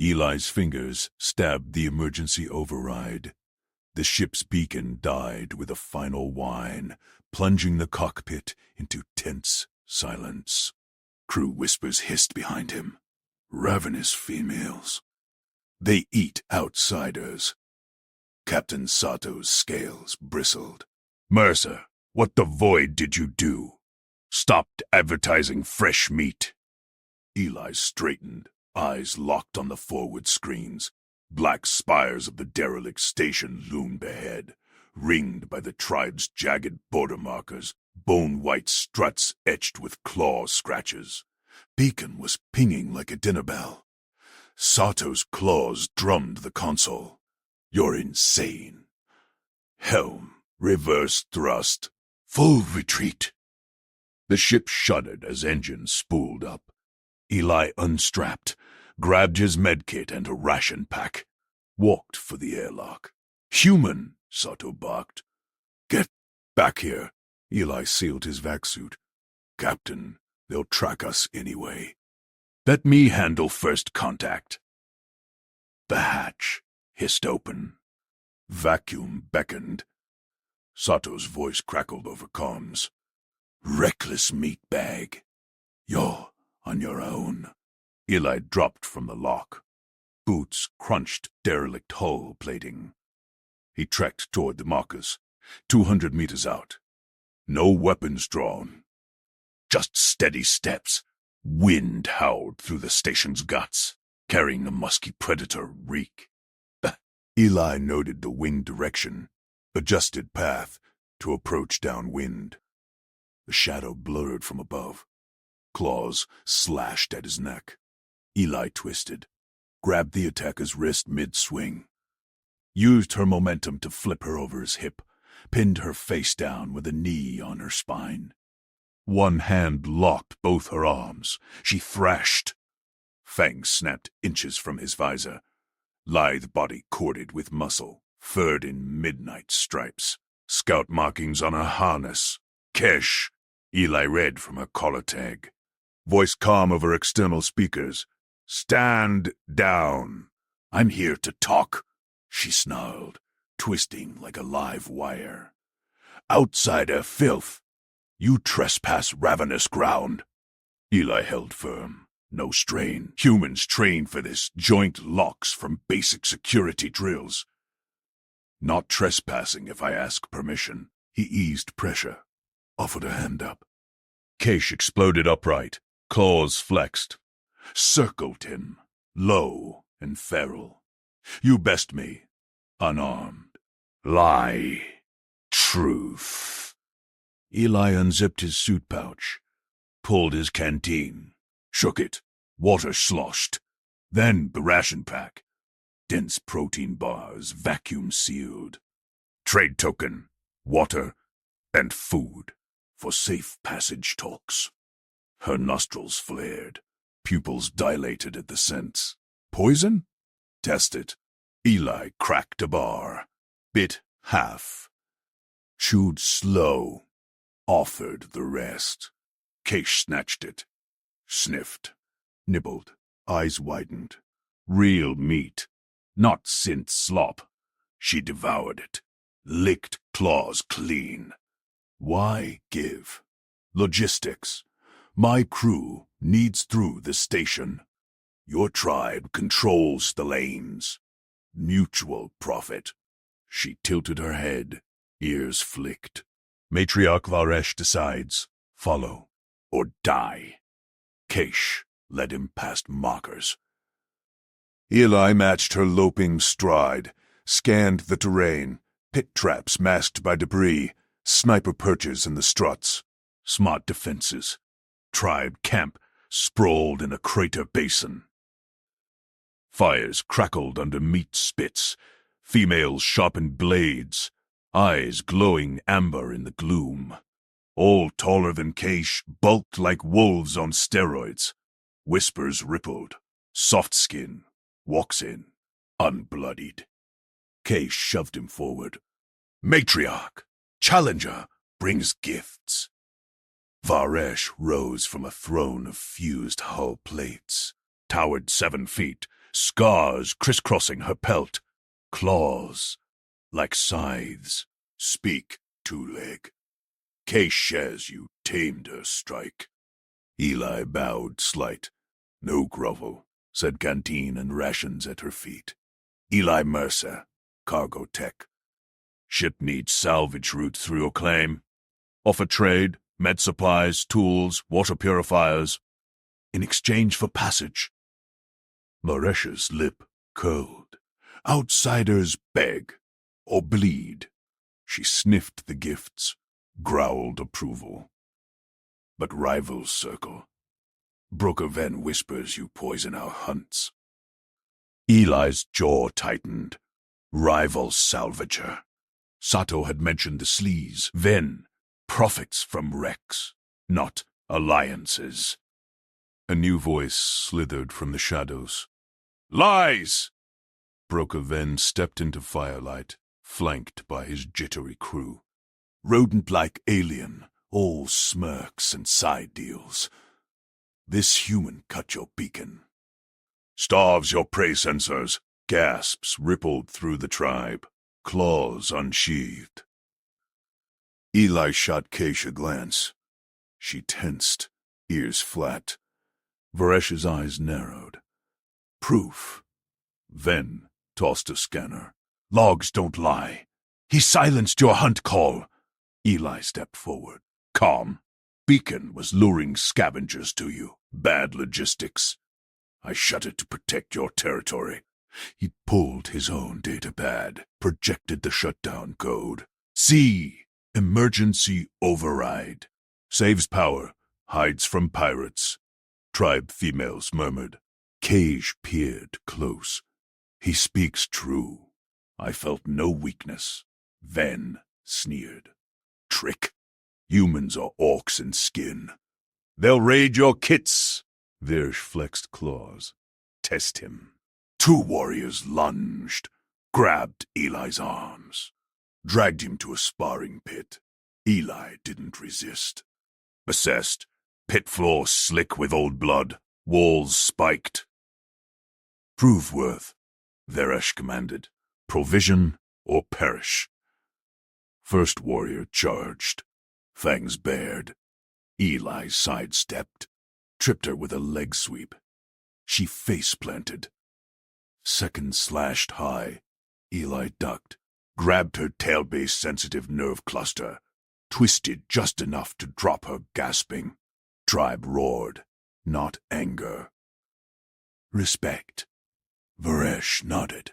Eli's fingers stabbed the emergency override. The ship's beacon died with a final whine, plunging the cockpit into tense silence. Crew whispers hissed behind him. Ravenous females. They eat outsiders. Captain Sato's scales bristled. Mercer, what the void did you do? Stopped advertising fresh meat. Eli straightened, eyes locked on the forward screens. Black spires of the derelict station loomed ahead, ringed by the tribe's jagged border markers, bone-white struts etched with claw scratches. Beacon was pinging like a dinner bell. Sato's claws drummed the console. You're insane. Helm, reverse thrust, full retreat. The ship shuddered as engines spooled up. Eli unstrapped, grabbed his medkit and a ration pack, walked for the airlock. Human, Sato barked. Get back here. Eli sealed his vac suit. Captain, they'll track us anyway. Let me handle first contact. The hatch hissed open. Vacuum beckoned. Sato's voice crackled over comms. Reckless meatbag. You're on your own. Eli dropped from the lock. Boots crunched derelict hull plating. He trekked toward the markers, 200 meters out. No weapons drawn. Just steady steps. Wind howled through the station's guts, carrying a musky predator reek. Eli noted the wing direction, adjusted path to approach downwind. The shadow blurred from above. Claws slashed at his neck. Eli twisted, grabbed the attacker's wrist mid-swing, used her momentum to flip her over his hip, pinned her face down with a knee on her spine. One hand locked both her arms. She thrashed. Fangs snapped inches from his visor. Lithe body corded with muscle, furred in midnight stripes. Scout markings on her harness. Kesh, Eli read from her collar tag. Voice calm over external speakers. Stand down. I'm here to talk, she snarled, twisting like a live wire. Outsider filth. You trespass Ravenous ground. Eli held firm. No strain. Humans trained for this. Joint locks from basic security drills. Not trespassing if I ask permission. He eased pressure. Offered a hand up. Kesh exploded upright. Claws flexed. Circled him. Low and feral. You best me. Unarmed. Lie. Truth. Eli unzipped his suit pouch. Pulled his canteen. Shook it. Water sloshed. Then the ration pack. Dense protein bars, vacuum sealed. Trade token, water, and food for safe passage talks. Her nostrils flared, pupils dilated at the scents. Poison? Test it. Eli cracked a bar, bit half. Chewed slow, offered the rest. Kesh snatched it. Sniffed, nibbled, eyes widened. Real meat, not synth slop. She devoured it, licked claws clean. Why give? Logistics. My crew needs through the station. Your tribe controls the lanes. Mutual profit. She tilted her head, ears flicked. Matriarch Varesh decides, follow or die. Kesh led him past markers. Eli matched her loping stride, scanned the terrain, pit traps masked by debris, sniper perches in the struts, smart defenses. Tribe camp sprawled in a crater basin. Fires crackled under meat spits, females sharpened blades, eyes glowing amber in the gloom. All taller than Kesh, bulked like wolves on steroids. Whispers rippled. Soft skin. Walks in. Unbloodied. Kesh shoved him forward. Matriarch. Challenger. Brings gifts. Varesh rose from a throne of fused hull plates. Towered 7 feet. scars crisscrossing her pelt, claws like scythes. Speak, two-leg. Case shares you tamed her strike. Eli bowed slight. No grovel, said canteen and rations at her feet. Eli Mercer, cargo tech. Ship needs salvage route through your claim. Offer trade, med supplies, tools, water purifiers. In exchange for passage. Maresh's lip curled. Outsiders beg or bleed. She sniffed the gifts, growled approval. But rivals circle. Broker Ven whispers you poison our hunts. Eli's jaw tightened. Rival salvager. Sato had mentioned the sleaze. Ven profits from wrecks, not alliances. A new voice slithered from the shadows. Lies! Broker Ven stepped into firelight, flanked by his jittery crew. Rodent-like alien, all smirks and side deals. This human cut your beacon. Starves your prey sensors. Gasps rippled through the tribe, claws unsheathed. Eli shot Keish a glance. She tensed, ears flat. Varesh's eyes narrowed. Proof. Ven tossed a scanner. Logs don't lie. He silenced your hunt call. Eli stepped forward. Calm. Beacon was luring scavengers to you. Bad logistics. I shut it to protect your territory. He pulled his own data pad, projected the shutdown code. C. Emergency override. Saves power, hides from pirates. Tribe females murmured. Cage peered close. He speaks true. I felt no weakness. Ven sneered. Trick. Humans are orcs in skin. They'll raid your kits. Virsh flexed claws. Test him. Two warriors lunged, grabbed Eli's arms, dragged him to a sparring pit. Eli didn't resist. Assessed. Pit floor slick with old blood, walls spiked. Prove worth, Veresh commanded. Provision or perish. First warrior charged, fangs bared. Eli sidestepped, tripped her with a leg sweep. She face-planted. Second slashed high. Eli ducked, grabbed her tail-base sensitive nerve cluster, twisted just enough to drop her gasping. Tribe roared, not anger. Respect. Varesh nodded.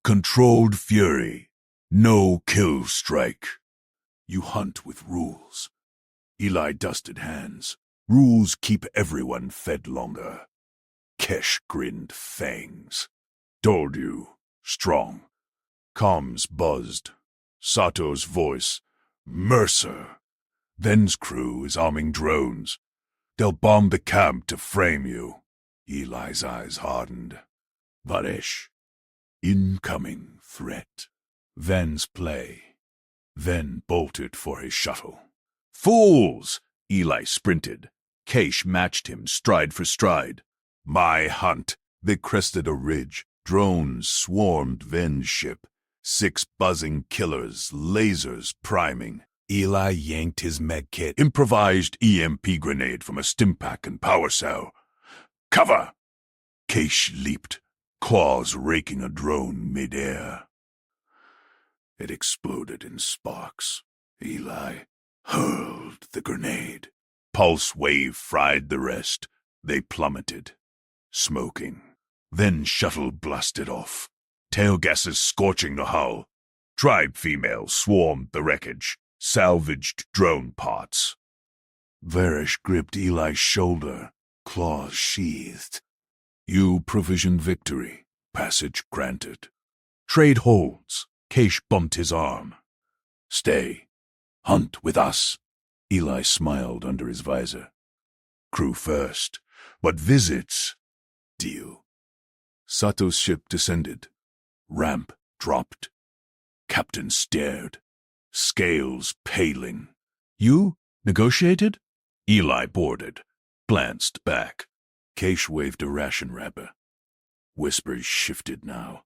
Controlled fury. No kill strike. You hunt with rules. Eli dusted hands. Rules keep everyone fed longer. Kesh grinned fangs. Told you. Strong. Comms buzzed. Sato's voice. Mercer. Ven's crew is arming drones. They'll bomb the camp to frame you. Eli's eyes hardened. Varesh. Incoming threat. Ven's play. Ven bolted for his shuttle. Fools! Eli sprinted. Keish matched him stride for stride. My hunt. They crested a ridge. Drones swarmed Ven's ship. 6 buzzing killers, lasers priming. Eli yanked his medkit. Improvised EMP grenade from a stimpack and power cell. Cover! Keish leaped, claws raking a drone midair. It exploded in sparks. Eli hurled the grenade. Pulse wave fried the rest. They plummeted, smoking. Then shuttle blasted off. Tail gases scorching the hull. Tribe females swarmed the wreckage. Salvaged drone parts. Varesh gripped Eli's shoulder, claws sheathed. You provisioned victory. Passage granted. Trade holds. Keish bumped his arm. Stay. Hunt with us. Eli smiled under his visor. Crew first, but visits. Deal. Sato's ship descended. Ramp dropped. Captain stared. Scales paling. You negotiated? Eli boarded. Glanced back. Keish waved a ration wrapper. Whispers shifted now.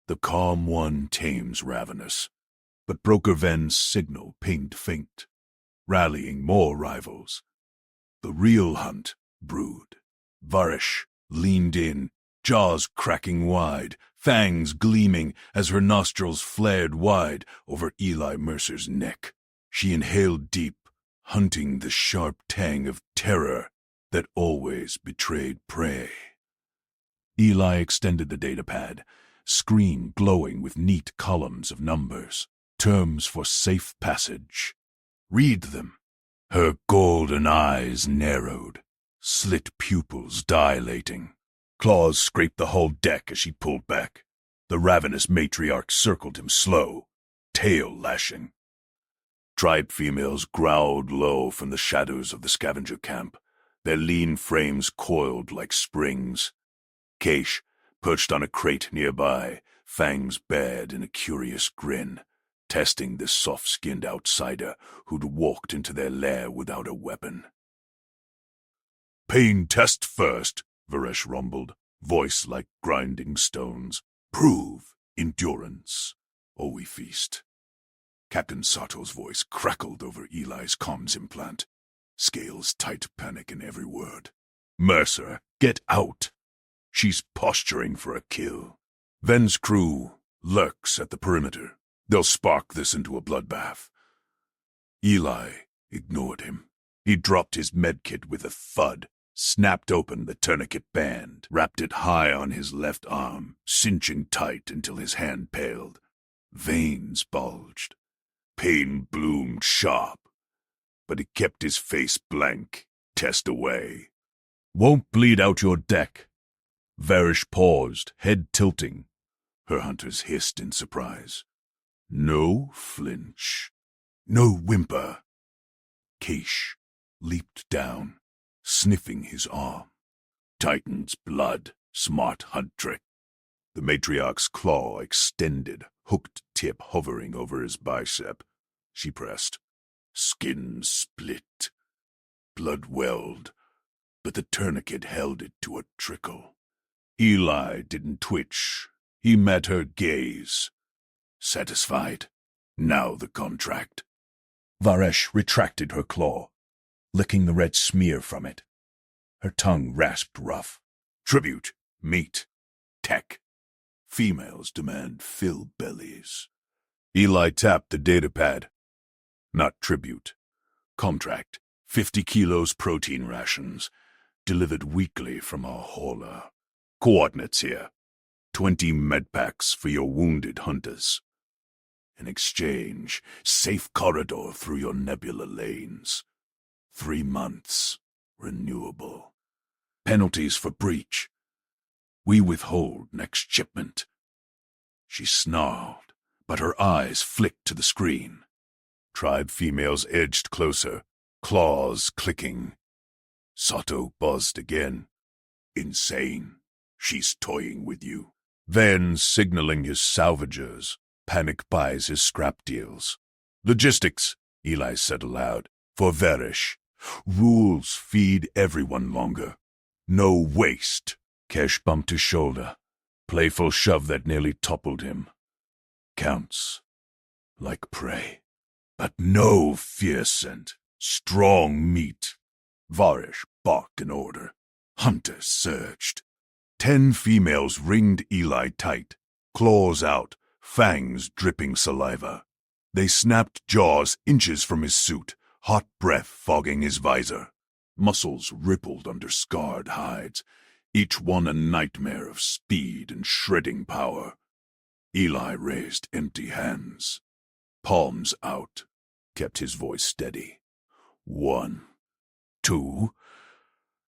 The calm one tames Ravenous, but Broker Ven's signal pinged faint, rallying more rivals. The real hunt brewed. Varish leaned in, jaws cracking wide, fangs gleaming as her nostrils flared wide over Eli Mercer's neck. She inhaled deep, hunting the sharp tang of terror that always betrayed prey. Eli extended the datapad, screen glowing with neat columns of numbers, terms for safe passage. Read them. Her golden eyes narrowed, slit pupils dilating. Claws scraped the whole deck as she pulled back. The ravenous matriarch circled him slow, tail lashing. Tribe females growled low from the shadows of the scavenger camp, their lean frames coiled like springs. Keish, perched on a crate nearby, fangs bared in a curious grin, testing this soft-skinned outsider who'd walked into their lair without a weapon. "Pain test first," Varesh rumbled, voice like grinding stones. "Prove endurance, or we feast." Captain Sato's voice crackled over Eli's comms implant, scales tight panic in every word. "Mercer, get out! She's posturing for a kill. Ven's crew lurks at the perimeter. They'll spark this into a bloodbath." Eli ignored him. He dropped his medkit with a thud, snapped open the tourniquet band, wrapped it high on his left arm, cinching tight until his hand paled. Veins bulged. Pain bloomed sharp, but he kept his face blank, test away. "Won't bleed out your deck." Varish paused, head tilting. Her hunters hissed in surprise. No flinch. No whimper. Keish leaped down, sniffing his arm. Titan's blood, smart hunt trick. The matriarch's claw extended, hooked tip hovering over his bicep. She pressed. Skin split. Blood welled, but the tourniquet held it to a trickle. Eli didn't twitch. He met her gaze. Satisfied? Now the contract. Varesh retracted her claw, licking the red smear from it. Her tongue rasped rough. Tribute, meat, tech. Females demand fill bellies. Eli tapped the datapad. Not tribute. Contract, 50 kilos protein rations, delivered weekly from our hauler. Coordinates here. 20 medpacks for your wounded hunters. In exchange, safe corridor through your nebula lanes. 3 months, renewable. Penalties for breach. We withhold next shipment. She snarled, but her eyes flicked to the screen. Tribe females edged closer, claws clicking. Sato buzzed again. Insane. She's toying with you. Van signaling his salvagers. Panic buys his scrap deals. Logistics, Eli said aloud, for Varish. Rules feed everyone longer. No waste. Kesh bumped his shoulder. Playful shove that nearly toppled him. Counts. Like prey. But no fear scent. Strong meat. Varish barked an order. Hunters surged. 10 females ringed Eli tight. Claws out. Fangs dripping saliva. They snapped jaws inches from his suit, hot breath fogging his visor. Muscles rippled under scarred hides, each one a nightmare of speed and shredding power. Eli raised empty hands. Palms out, kept his voice steady. 1, 2,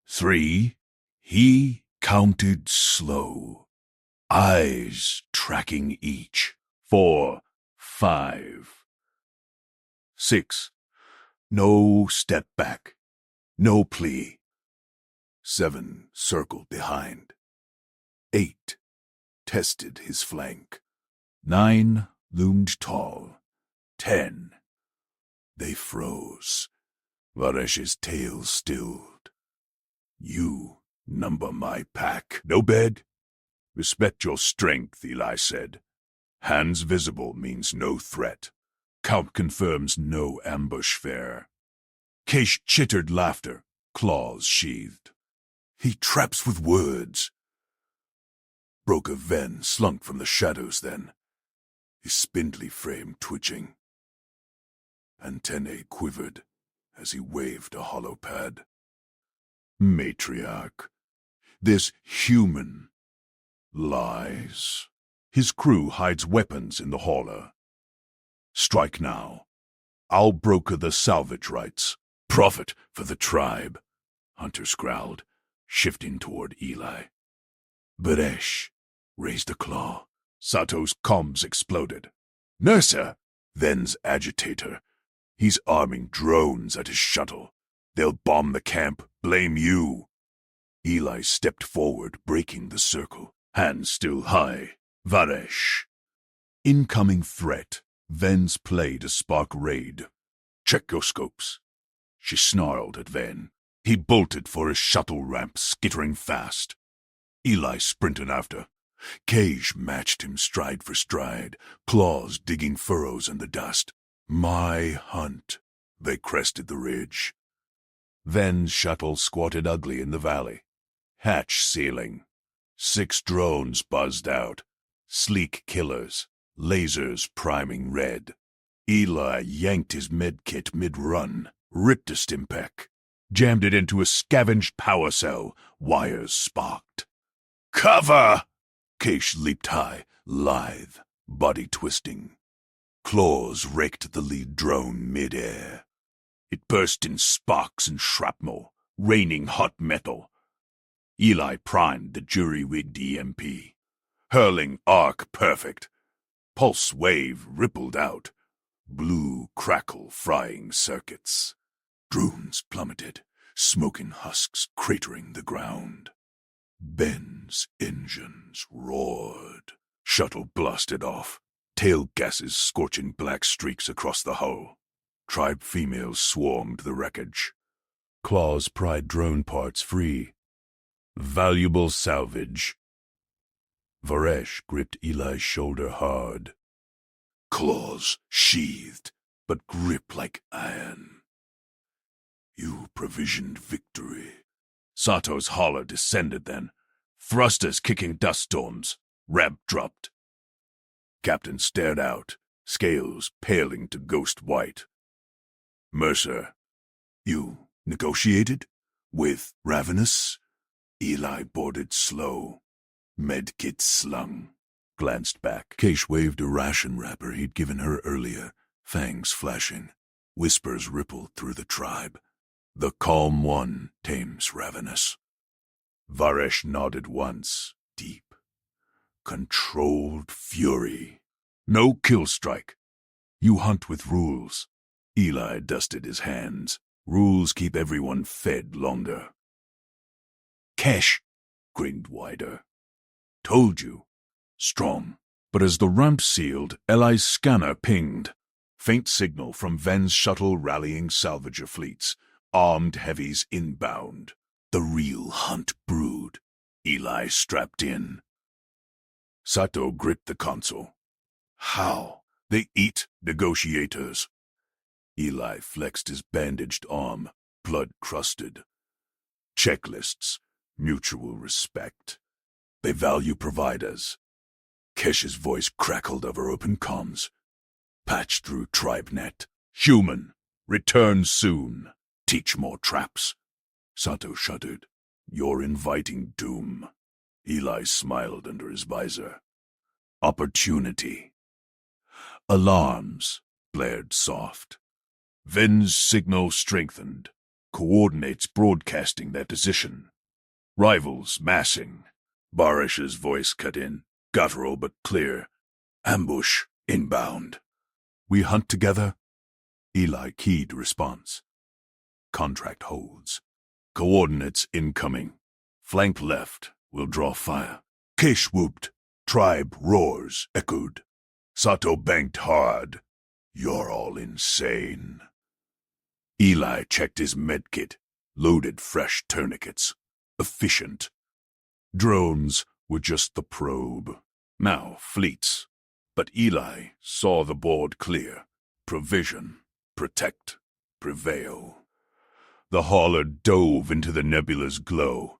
3. He counted slow. Eyes tracking each. 4, 5, 6. No step back. No plea. 7 circled behind. 8 tested his flank. 9 loomed tall. 10. They froze. Varesh's tail stilled. You number my pack. No bed? Respect your strength, Eli said. Hands visible means no threat. Count confirms no ambush fare. Keish chittered laughter, claws sheathed. He traps with words. Broker Ven slunk from the shadows then, his spindly frame twitching. Antennae quivered as he waved a hollow pad. Matriarch, this human lies. His crew hides weapons in the hauler. Strike now. I'll broker the salvage rights. Profit for the tribe, Hunters growled, shifting toward Eli. Baresh raised a claw. Sato's comms exploded. Nurser, Ven's agitator. He's arming drones at his shuttle. They'll bomb the camp, blame you. Eli stepped forward, breaking the circle, hands still high. Varesh. Incoming threat. Ven's play to spark raid. Check your scopes. She snarled at Ven. He bolted for his shuttle ramp, skittering fast. Eli sprinted after. Cage matched him stride for stride, claws digging furrows in the dust. My hunt. They crested the ridge. Ven's shuttle squatted ugly in the valley. Hatch sealing. 6 drones buzzed out. Sleek killers. Lasers priming red. Eli yanked his medkit mid-run, ripped a stimpec, jammed it into a scavenged power cell. Wires sparked. Cover! Keish leaped high, lithe, body twisting. Claws raked the lead drone mid-air. It burst in sparks and shrapnel, raining hot metal. Eli primed the jury-rigged EMP, hurling arc perfect. Pulse wave rippled out. Blue crackle frying circuits. Drones plummeted, smoking husks cratering the ground. Ben's engines roared. Shuttle blasted off, tail gases scorching black streaks across the hull. Tribe females swarmed the wreckage. Claws pried drone parts free. Valuable salvage. Varesh gripped Eli's shoulder hard. Claws sheathed, but grip like iron. You provisioned victory. Sato's holler descended then. Thrusters kicking dust storms. Ramp dropped. Captain stared out, scales paling to ghost white. Mercer, you negotiated? With Ravenous? Eli boarded slow. Medkit slung. Glanced back. Keish waved a ration wrapper he'd given her earlier, fangs flashing. Whispers rippled through the tribe. The calm one tames Ravenous. Varesh nodded once, deep. Controlled fury. No kill strike. You hunt with rules. Eli dusted his hands. Rules keep everyone fed longer. Kesh grinned wider. Told you. Strong. But as the ramp sealed, Eli's scanner pinged. Faint signal from Ven's shuttle rallying salvager fleets. Armed heavies inbound. The real hunt brewed. Eli strapped in. Sato gripped the console. How? They eat negotiators. Eli flexed his bandaged arm, blood-crusted. Checklists. Mutual respect. They value providers. Kesh's voice crackled over open comms. Patch through TribeNet. Human. Return soon. Teach more traps. Sato shuddered. You're inviting doom. Eli smiled under his visor. Opportunity. Alarms blared soft. Ven's signal strengthened. Coordinates broadcasting their position. Rivals massing. Barish's voice cut in, guttural but clear. Ambush inbound. We hunt together? Eli keyed response. Contract holds. Coordinates incoming. Flank left. Will draw fire. Keish whooped. Tribe roars echoed. Sato banked hard. You're all insane. Eli checked his medkit. Loaded fresh tourniquets. Efficient. Drones were just the probe. Now fleets. But Eli saw the board clear. Provision, protect, prevail. The hauler dove into the nebula's glow.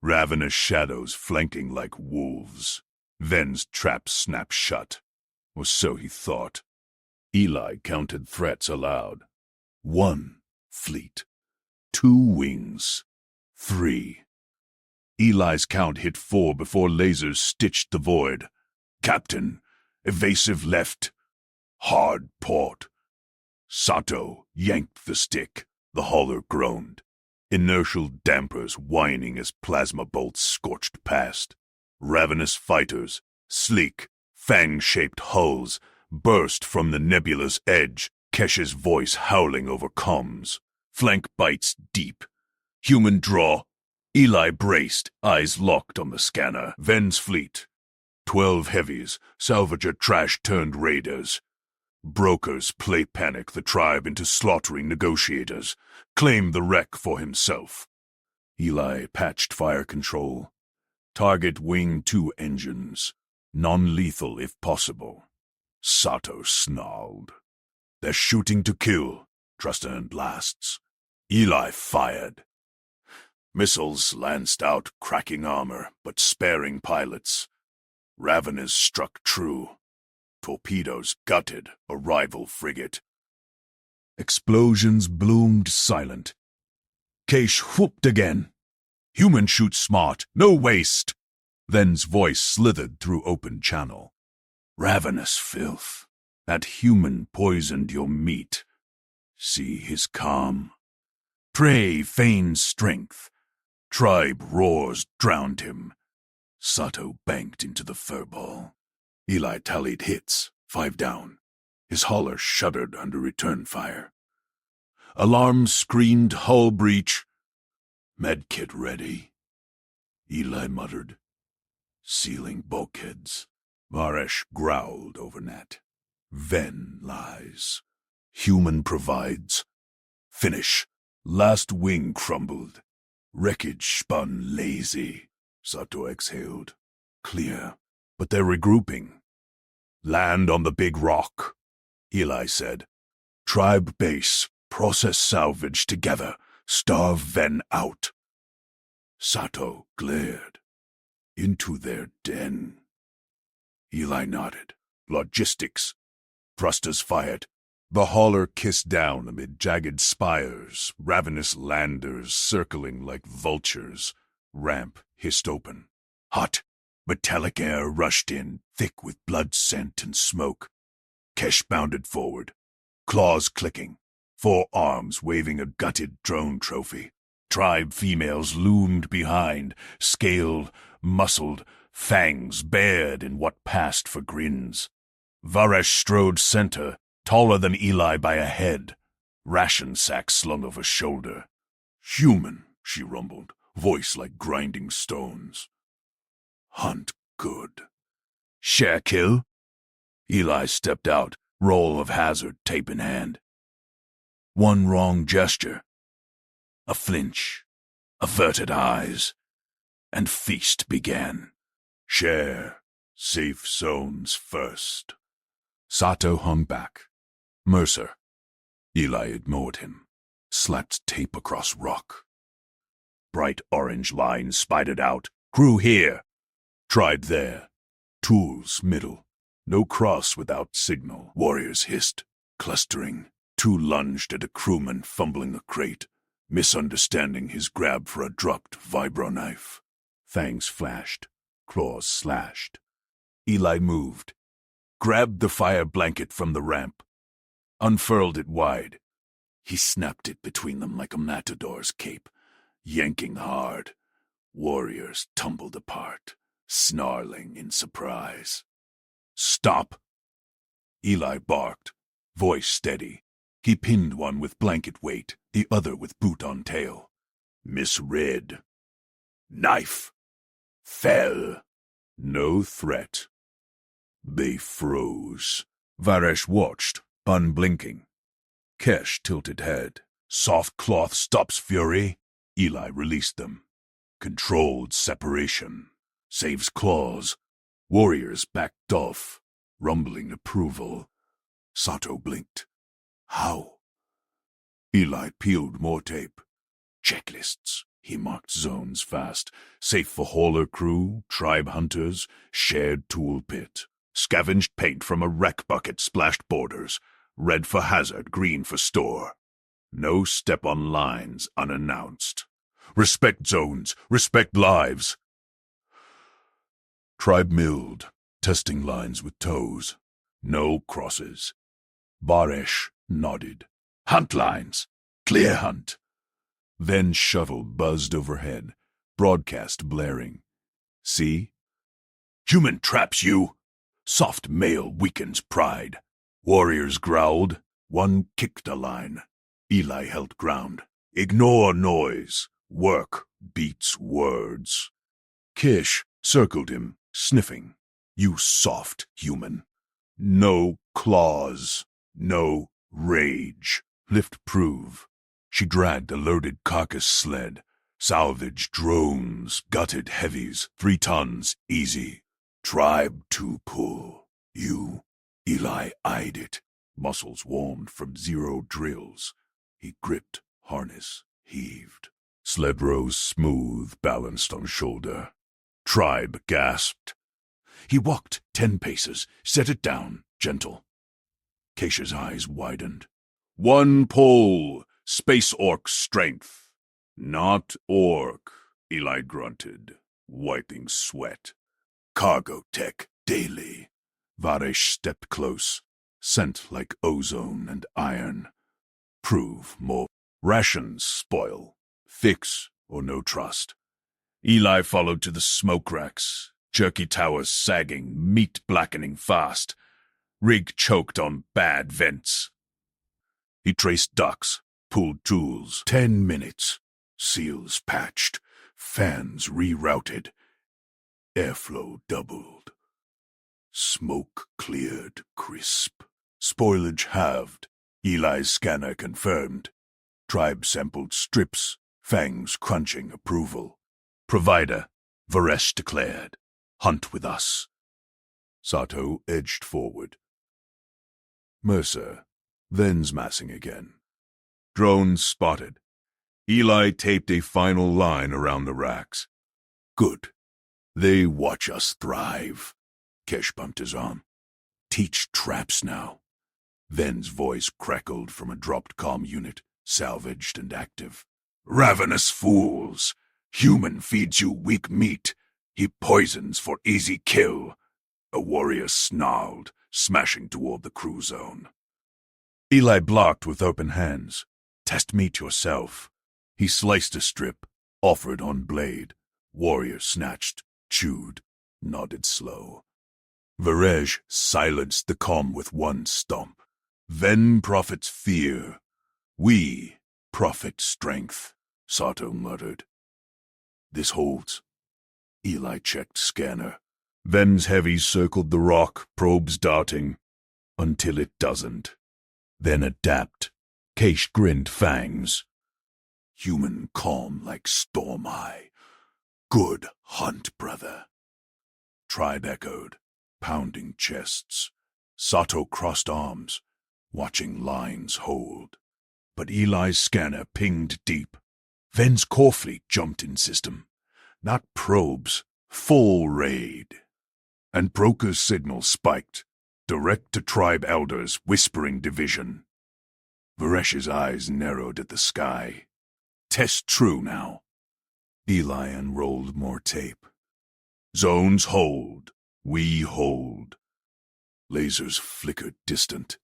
Ravenous shadows flanking like wolves. Ven's trap snapped shut. Or so he thought. Eli counted threats aloud. 1 fleet. 2 wings. 3. Eli's count hit 4 before lasers stitched the void. Captain, evasive left. Hard port. Sato yanked the stick. The hauler groaned. Inertial dampers whining as plasma bolts scorched past. Ravenous fighters, sleek, fang-shaped hulls, burst from the nebula's edge, Kesh's voice howling over comms. Flank bites deep. Human draw. Eli braced, eyes locked on the scanner. Ven's fleet. 12 heavies, salvager trash turned raiders. Brokers play panic the tribe into slaughtering negotiators. Claim the wreck for himself. Eli patched fire control. Target wing 2 engines. Non-lethal if possible. Sato snarled. They're shooting to kill. Trust and blasts. Eli fired. Missiles lanced out, cracking armor, but sparing pilots. Ravenous struck true. Torpedoes gutted a rival frigate. Explosions bloomed silent. Kesh whooped again. Human shoot smart, no waste. Then's voice slithered through open channel. Ravenous filth. That human poisoned your meat. See his calm. Prey feigns strength. Tribe roars drowned him. Sato banked into the furball. Eli tallied hits, 5 down. His hauler shuddered under return fire. Alarm screamed hull breach. Medkit ready. Eli muttered. Sealing bulkheads. Varesh growled over net. Ven lies. Human provides. Finish. Last wing crumbled. Wreckage spun lazy. Sato exhaled. Clear. But they're regrouping. Land on the big rock, Eli said. Tribe base. Process salvage together. Starve Ven out. Sato glared. Into their den. Eli nodded. Logistics. Thrusters fired. The hauler kissed down amid jagged spires, ravenous landers circling like vultures. Ramp hissed open. Hot, metallic air rushed in, thick with blood scent and smoke. Kesh bounded forward, claws clicking, 4 arms waving a gutted drone trophy. Tribe females loomed behind, scaled, muscled, fangs bared in what passed for grins. Varesh strode center, taller than Eli by a head, ration sack slung over shoulder. Human, she rumbled, voice like grinding stones. Hunt good. Share kill? Eli stepped out, roll of hazard, tape in hand. One wrong gesture. A flinch, averted eyes, and feast began. Share, safe zones first. Sato hung back. Mercer. Eli ignored him. Slapped tape across rock. Bright orange lines spidered out. Crew here. Tribe there. Tools middle. No cross without signal. Warriors hissed, clustering. 2 lunged at a crewman fumbling a crate, misunderstanding his grab for a dropped vibro knife. Fangs flashed. Claws slashed. Eli moved. Grabbed the fire blanket from the ramp. Unfurled it wide. He snapped it between them like a matador's cape, yanking hard. Warriors tumbled apart, snarling in surprise. Stop! Eli barked, voice steady. He pinned one with blanket weight, the other with boot on tail. Misread. Knife. Fell. No threat. They froze. Varesh watched, unblinking. Kesh tilted head. Soft cloth stops fury. Eli released them. Controlled separation. Saves claws. Warriors backed off, rumbling approval. Sato blinked. How? Eli peeled more tape. Checklists. He marked zones fast. Safe for hauler crew, tribe hunters, shared tool pit. Scavenged paint from a wreck bucket splashed borders. Red for hazard, green for store. No step on lines unannounced. Respect zones, respect lives. Tribe milled, testing lines with toes. No crosses. Baresh nodded. Hunt lines. Clear hunt. Then shuttle buzzed overhead, broadcast blaring. See? Human traps you. Soft male weakens pride. Warriors growled. One kicked a line. Eli held ground. Ignore noise. Work beats words. Kish circled him, sniffing. You soft human. No claws. No rage. Lift prove. She dragged a loaded carcass sled. Salvage drones, gutted heavies, 3 tons, easy. Tribe to pull. You. Eli eyed it. Muscles warmed from 0 drills. He gripped harness, heaved. Sled rose smooth, balanced on shoulder. Tribe gasped. He walked 10 paces, set it down, gentle. Keisha's eyes widened. 1 pull. Space orc strength. Not orc, Eli grunted, wiping sweat. Cargo tech daily. Varesh stepped close, scent like ozone and iron. Prove more. Rations spoil. Fix or no trust. Eli followed to the smoke racks, jerky towers sagging, meat blackening fast. Rig choked on bad vents. He traced ducts, pulled tools. 10 minutes. Seals patched. Fans rerouted. Airflow doubled. Smoke cleared crisp. Spoilage halved. Eli's scanner confirmed. Tribe sampled strips, fangs crunching approval. Provider, Varesh declared. Hunt with us. Sato edged forward. Mercer, then's massing again. Drones spotted. Eli taped a final line around the racks. Good. They watch us thrive. Kesh bumped his arm. Teach traps now. Ven's voice crackled from a dropped comm unit, salvaged and active. Ravenous fools! Human feeds you weak meat. He poisons for easy kill. A warrior snarled, smashing toward the crew zone. Eli blocked with open hands. Test meat yourself. He sliced a strip, offered on blade. Warrior snatched, chewed, nodded slow. Varej silenced the comm with 1 stomp. Ven profits fear. We profit strength, Sato muttered. This holds. Eli checked scanner. Ven's heavies circled the rock, probes darting. Until it doesn't. Then adapt. Keish grinned fangs. Human calm like storm eye. Good hunt, brother. Tribe echoed, pounding chests. Sato crossed arms, watching lines hold. But Eli's scanner pinged deep. Ven's core fleet jumped in system. Not probes, full raid. And Broker's signal spiked, direct to tribe elders whispering division. Varesh's eyes narrowed at the sky. Test true now. Eli unrolled more tape. Zones hold. We hold. Lasers flickered distant.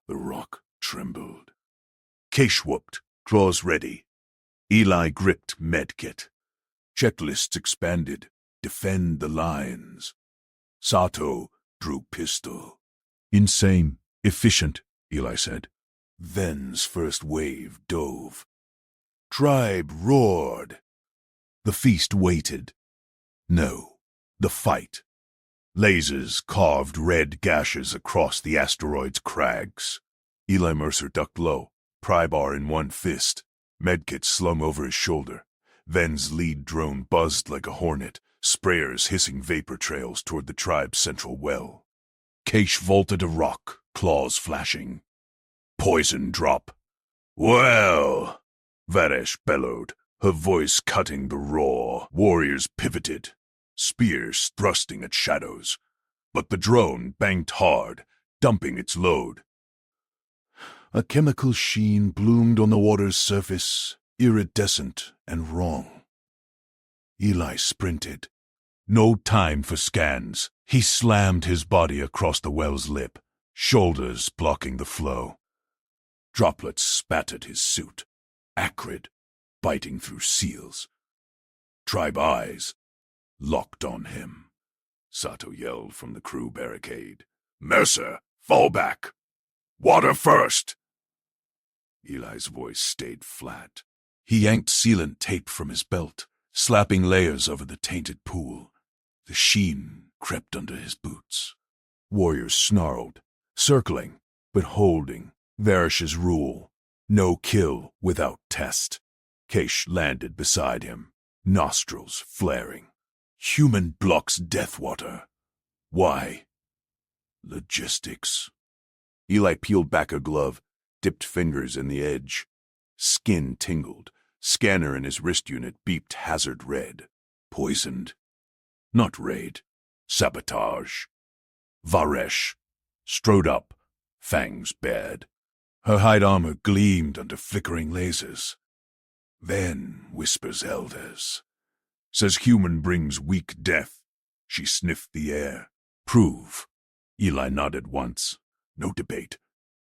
The rock trembled. Keish whooped, claws ready. Eli gripped medkit. Checklists expanded. Defend the lines. Sato drew pistol. Insane, efficient, Eli said. Ven's first wave dove. Tribe roared. The feast waited. No, the fight. Lasers carved red gashes across the asteroid's crags. Eli Mercer ducked low, pry bar in one fist, medkit slung over his shoulder. Ven's lead drone buzzed like a hornet, sprayers hissing vapor trails toward the tribe's central well. Keish vaulted a rock, claws flashing. Poison drop. Well, Varesh bellowed, her voice cutting the roar. Warriors pivoted, spears thrusting at shadows, but the drone banked hard, dumping its load. A chemical sheen bloomed on the water's surface, iridescent and wrong. Eli sprinted. No time for scans. He slammed his body across the well's lip, shoulders blocking the flow. Droplets spat at his suit, acrid, biting through seals. Tribe eyes locked on him. Sato yelled from the crew barricade. "Mercer, fall back! Water first!" Eli's voice stayed flat. He yanked sealant tape from his belt, slapping layers over the tainted pool. The sheen crept under his boots. Warriors snarled, circling, but holding Varish's rule. No kill without test. Keish landed beside him, nostrils flaring. Human blocks death water. Why? Logistics. Eli peeled back a glove, dipped fingers in the edge. Skin tingled. Scanner in his wrist unit beeped hazard red. Poisoned. Not raid. Sabotage. Varesh strode up, fangs bared. Her hide armor gleamed under flickering lasers. Then whispers elders. Says human brings weak death. She sniffed the air. Prove. Eli nodded once. No debate.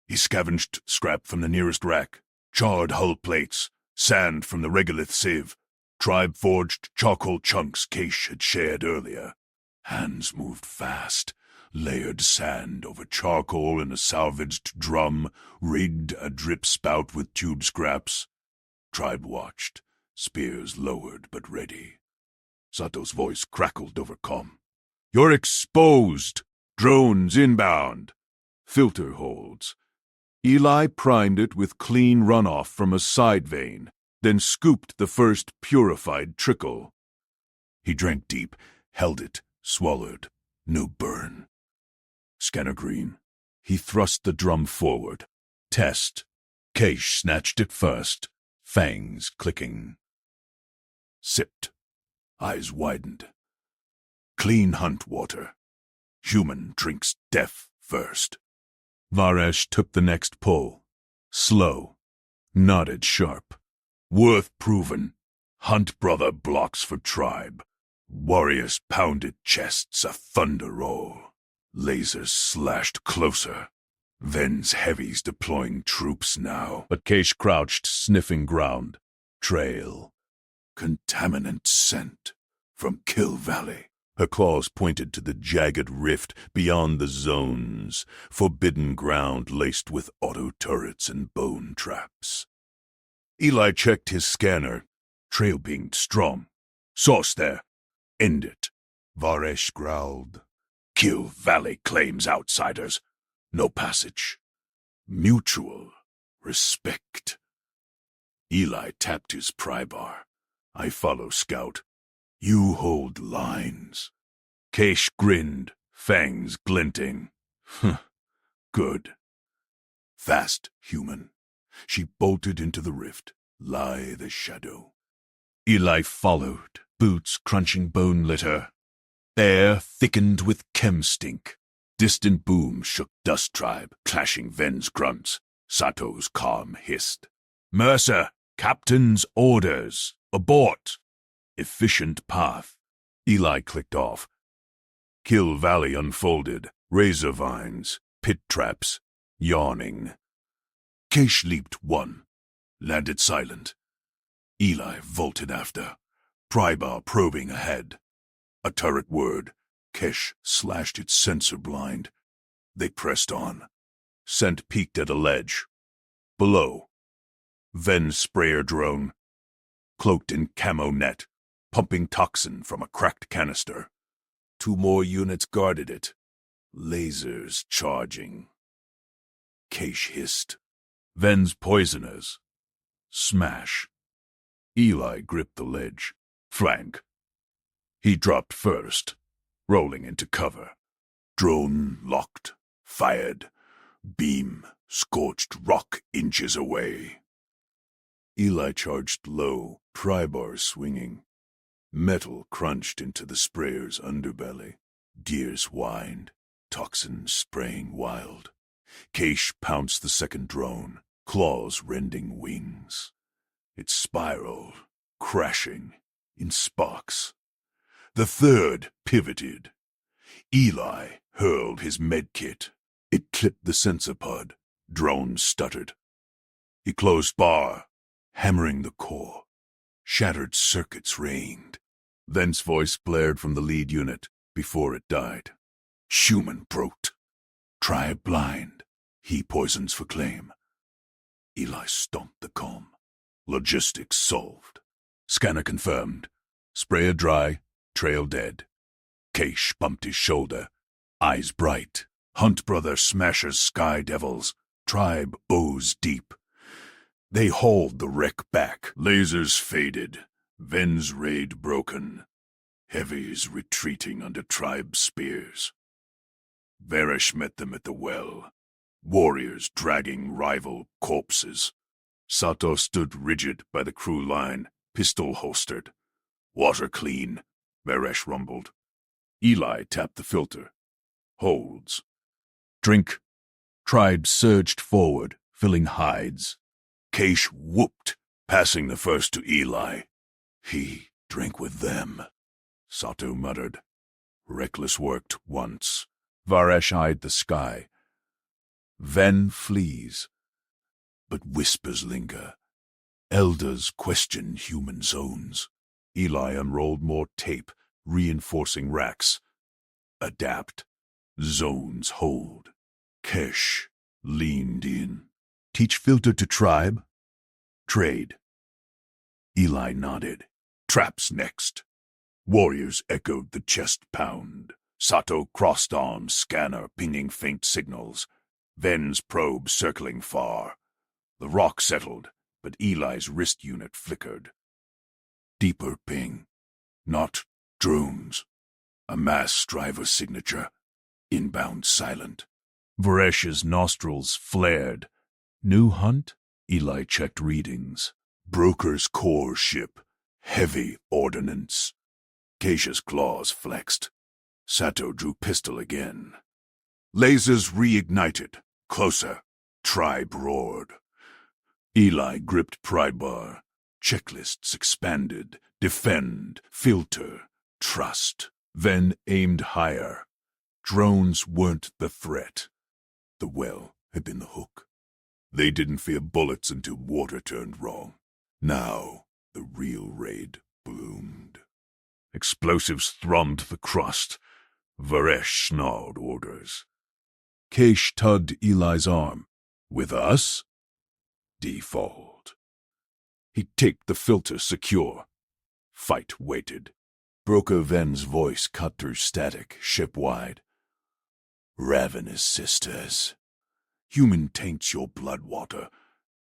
He scavenged scrap from the nearest rack. Charred hull plates. Sand from the regolith sieve. Tribe-forged charcoal chunks Keish had shared earlier. Hands moved fast. Layered sand over charcoal in a salvaged drum. Rigged a drip spout with tube scraps. Tribe watched. Spears lowered but ready. Sato's voice crackled over comm. "You're exposed! Drones inbound!" Filter holds. Eli primed it with clean runoff from a side vein, then scooped the first purified trickle. He drank deep, held it, swallowed. No burn. Scanner green. He thrust the drum forward. Test. Keish snatched it first, fangs clicking. Sipped. Eyes widened. Clean hunt water. Human drinks death first. Varesh took the next pull. Slow. Nodded sharp. Worth proven. Hunt brother blocks for tribe. Warriors pounded chests a thunder roll. Lasers slashed closer. Ven's heavies deploying troops now. But Keish crouched, sniffing ground. Trail. Contaminant scent. From Kill Valley. Her claws pointed to the jagged rift beyond the zones. Forbidden ground laced with auto turrets and bone traps. Eli checked his scanner. Trail pinged strong. Source there. End it. Varesh growled. Kill Valley claims outsiders. No passage. Mutual respect. Eli tapped his pry bar. I follow Scout. You hold lines. Keish grinned, fangs glinting. Good. Fast, human. She bolted into the rift, lithe as shadow. Eli followed, boots crunching bone litter. Air thickened with chem stink. Distant boom shook Dust Tribe, clashing Ven's grunts. Sato's calm hissed. Mercer, captain's orders. Abort. Efficient path. Eli clicked off. Kill Valley unfolded. Razor vines, pit traps, yawning. Keish leaped one. Landed silent. Eli vaulted after. Prybar probing ahead. A turret word. Keish slashed its sensor blind. They pressed on. Scent peaked at a ledge. Below. Ven's sprayer drone. Cloaked in camo net. Pumping toxin from a cracked canister. 2 more units guarded it. Lasers charging. Keish hissed. Ven's poisoners. Smash. Eli gripped the ledge. Flank. He dropped first, rolling into cover. Drone locked, fired. Beam scorched rock inches away. Eli charged low, tri-bars swinging. Metal crunched into the sprayer's underbelly. Gears whined, toxins spraying wild. Keish pounced the second drone, claws rending wings. It spiraled, crashing, in sparks. The third pivoted. Eli hurled his medkit. It clipped the sensor pod. Drone stuttered. He closed bar, hammering the core. Shattered circuits rained. Thence voice blared from the lead unit before it died. Human broked. Try blind. He poisons for claim. Eli stomped the comm. Logistics solved. Scanner confirmed. Sprayer dry, trail dead. Keish bumped his shoulder. Eyes bright. Hunt brother smashes sky devils. Tribe O's deep. They hauled the wreck back. Lasers faded. Ven's raid broken. Heavies retreating under tribe spears. Varesh met them at the well. Warriors dragging rival corpses. Sato stood rigid by the crew line, pistol holstered. Water clean, Varesh rumbled. Eli tapped the filter. Holds. Drink. Tribe surged forward, filling hides. Keish whooped, passing the first to Eli. He drank with them. Sato muttered. Reckless worked once. Varesh eyed the sky. Ven flees. But whispers linger. Elders question human zones. Eli unrolled more tape, reinforcing racks. Adapt. Zones hold. Keish leaned in. Teach filter to tribe? Trade. Eli nodded. Traps next. Warriors echoed the chest pound. Sato crossed arms, scanner pinging faint signals. Ven's probe circling far. The rock settled, but Eli's wrist unit flickered. Deeper ping. Not drones. A mass driver signature. Inbound silent. Varesh's nostrils flared. New hunt? Eli checked readings. Broker's core ship. Heavy ordnance. Keisha's claws flexed. Sato drew pistol again. Lasers reignited. Closer. Tribe roared. Eli gripped pry bar. Checklists expanded. Defend. Filter. Trust. Ven aimed higher. Drones weren't the threat. The well had been the hook. They didn't fear bullets until water turned wrong. Now, the real raid bloomed. Explosives thrummed the crust. Varesh snarled orders. Keish tugged Eli's arm. With us? Default. He taped the filter secure. Fight waited. Broker Ven's voice cut through static, ship-wide. Ravenous sisters. Human taints your blood water.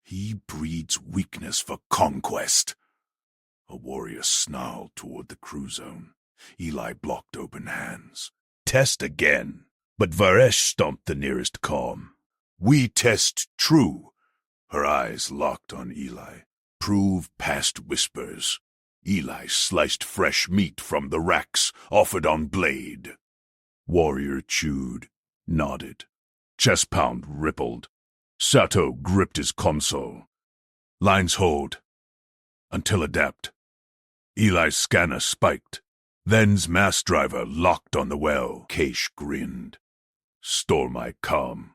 He breeds weakness for conquest. A warrior snarled toward the crew zone. Eli blocked open hands. Test again. But Varesh stomped the nearest comm. We test true. Her eyes locked on Eli. Prove past whispers. Eli sliced fresh meat from the racks, offered on blade. Warrior chewed, nodded. Chest pound rippled. Sato gripped his console. Lines hold. Until adapt. Eli's scanner spiked. Then's mass driver locked on the well. Keish grinned. Store my comm.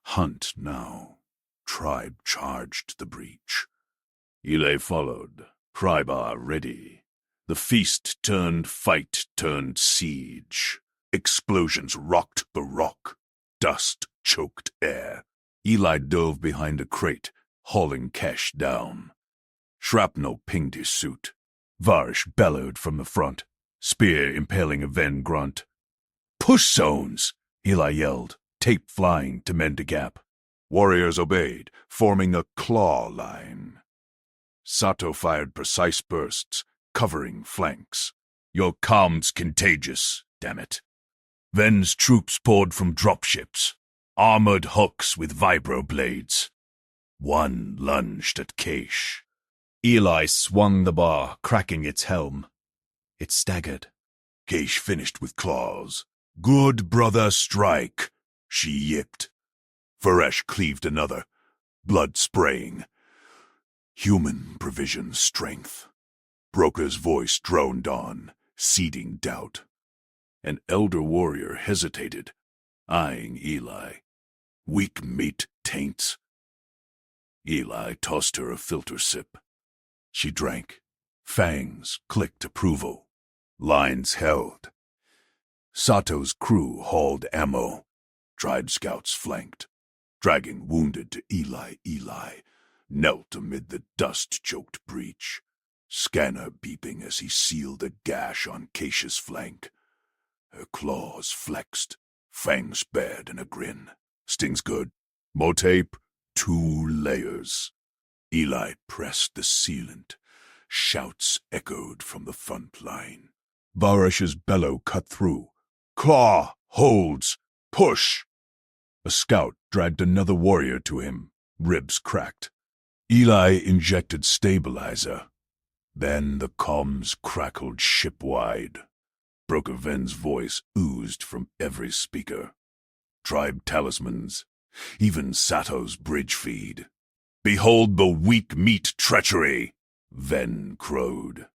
Hunt now. Tribe charged the breach. Eli followed. Prybar ready. The feast turned fight turned siege. Explosions rocked the rock. Dust choked air. Eli dove behind a crate, hauling Kesh down. Shrapnel pinged his suit. Varsh bellowed from the front, spear impaling a Ven grunt. Push zones! Eli yelled, tape flying to mend a gap. Warriors obeyed, forming a claw line. Sato fired precise bursts, covering flanks. Your calm's contagious, damn it. Ven's troops poured from dropships, armored hooks with vibroblades. One lunged at Keish. Eli swung the bar, cracking its helm. It staggered. Keish finished with claws. Good brother, strike, she yipped. Varesh cleaved another, blood spraying. Human provision strength. Broker's voice droned on, seeding doubt. An elder warrior hesitated, eyeing Eli. Weak meat taints. Eli tossed her a filter sip. She drank. Fangs clicked approval. Lines held. Sato's crew hauled ammo. Tried scouts flanked. Dragging wounded to Eli knelt amid the dust-choked breach. Scanner beeping as he sealed a gash on Keisha's flank. Her claws flexed, fangs bared in a grin. Stings good. More tape. 2 layers. Eli pressed the sealant. Shouts echoed from the front line. Varesh's bellow cut through. Claw! Holds! Push! A scout dragged another warrior to him. Ribs cracked. Eli injected stabilizer. Then the comms crackled ship-wide. Broker Ven's voice oozed from every speaker. Tribe talismans, even Sato's bridge feed. Behold the weak meat treachery, Ven crowed.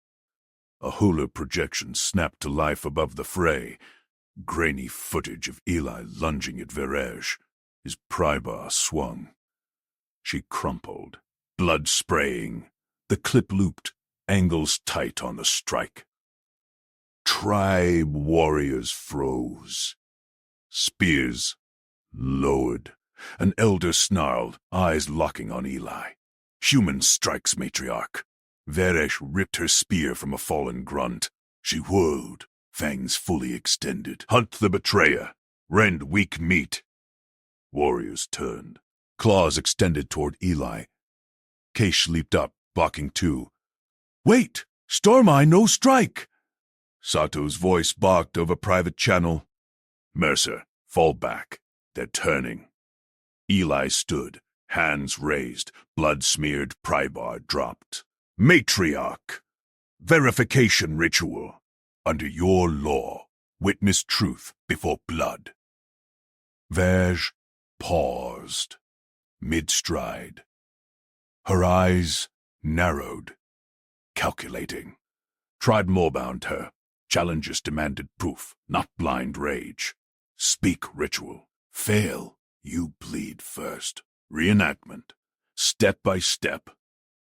A hula projection snapped to life above the fray. Grainy footage of Eli lunging at Varesh. His prybar swung. She crumpled, blood spraying. The clip looped, angles tight on the strike. Tribe warriors froze. Spears lowered. An elder snarled, eyes locking on Eli. Human strikes, matriarch. Varesh ripped her spear from a fallen grunt. She whirled, fangs fully extended. Hunt the betrayer. Rend weak meat. Warriors turned. Claws extended toward Eli. Keish leaped up, blocking 2. Wait! Storm Eye, no strike! Sato's voice barked over private channel. Mercer, fall back. They're turning. Eli stood, hands raised, blood-smeared prybar dropped. Matriarch! Verification ritual. Under your law, witness truth before blood. Vaj paused, mid-stride. Her eyes narrowed, calculating. Tribe moorbound her. Challengers demanded proof, not blind rage. Speak ritual. Fail, you bleed first. Reenactment. Step by step.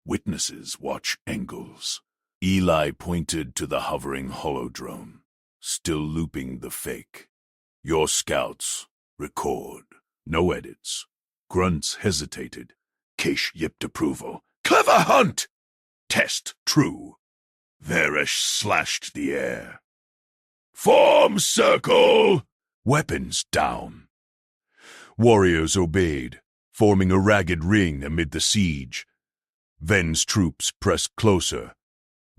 Witnesses watch angles. Eli pointed to the hovering holodrone, still looping the fake. Your scouts, record. No edits. Grunts hesitated. Keish yipped approval. Clever hunt! Test true. Varesh slashed the air. Form circle! Weapons down. Warriors obeyed, forming a ragged ring amid the siege. Ven's troops pressed closer,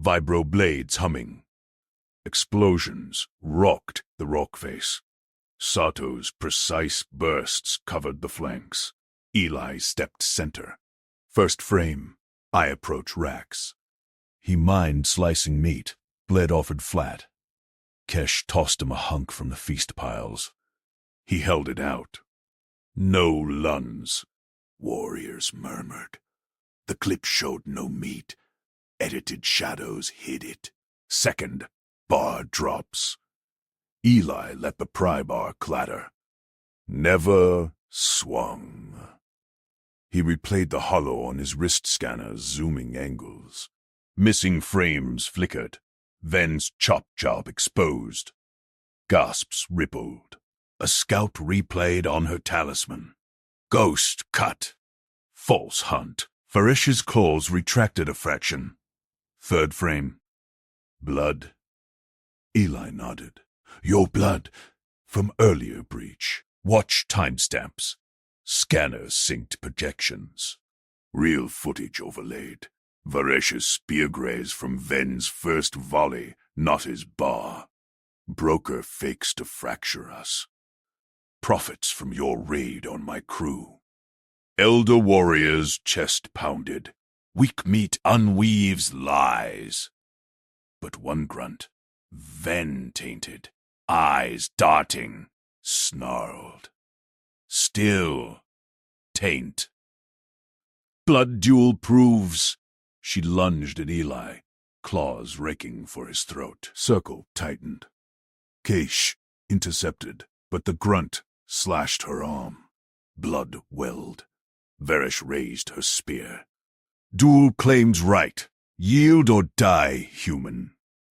vibroblades humming. Explosions rocked the rock face. Sato's precise bursts covered the flanks. Eli stepped center. First frame, I approach racks. He mined slicing meat, bled offered flat. Kesh tossed him a hunk from the feast piles. He held it out. No luns. Warriors murmured. The clip showed no meat. Edited shadows hid it. Second, bar drops. Eli let the prybar clatter. Never swung. He replayed the hollow on his wrist scanner, zooming angles. Missing frames flickered. Ven's chop job exposed. Gasps rippled. A scout replayed on her talisman. Ghost cut. False hunt. Varesh's claws retracted a fraction. Third frame. Blood. Eli nodded. Your blood. From earlier breach. Watch timestamps. Scanner synced projections. Real footage overlaid. Varesh's spear graze from Ven's first volley not his bar. Broker fakes to fracture us. Profits from your raid on my crew. Elder warriors chest pounded. Weak meat unweaves lies. But one grunt, ven tainted, eyes darting, snarled. Still, taint. Blood duel proves. She lunged at Eli, claws raking for his throat. Circle tightened. Keish intercepted, but the grunt slashed her arm. Blood welled. Varish raised her spear. Duel claims right. Yield or die, human.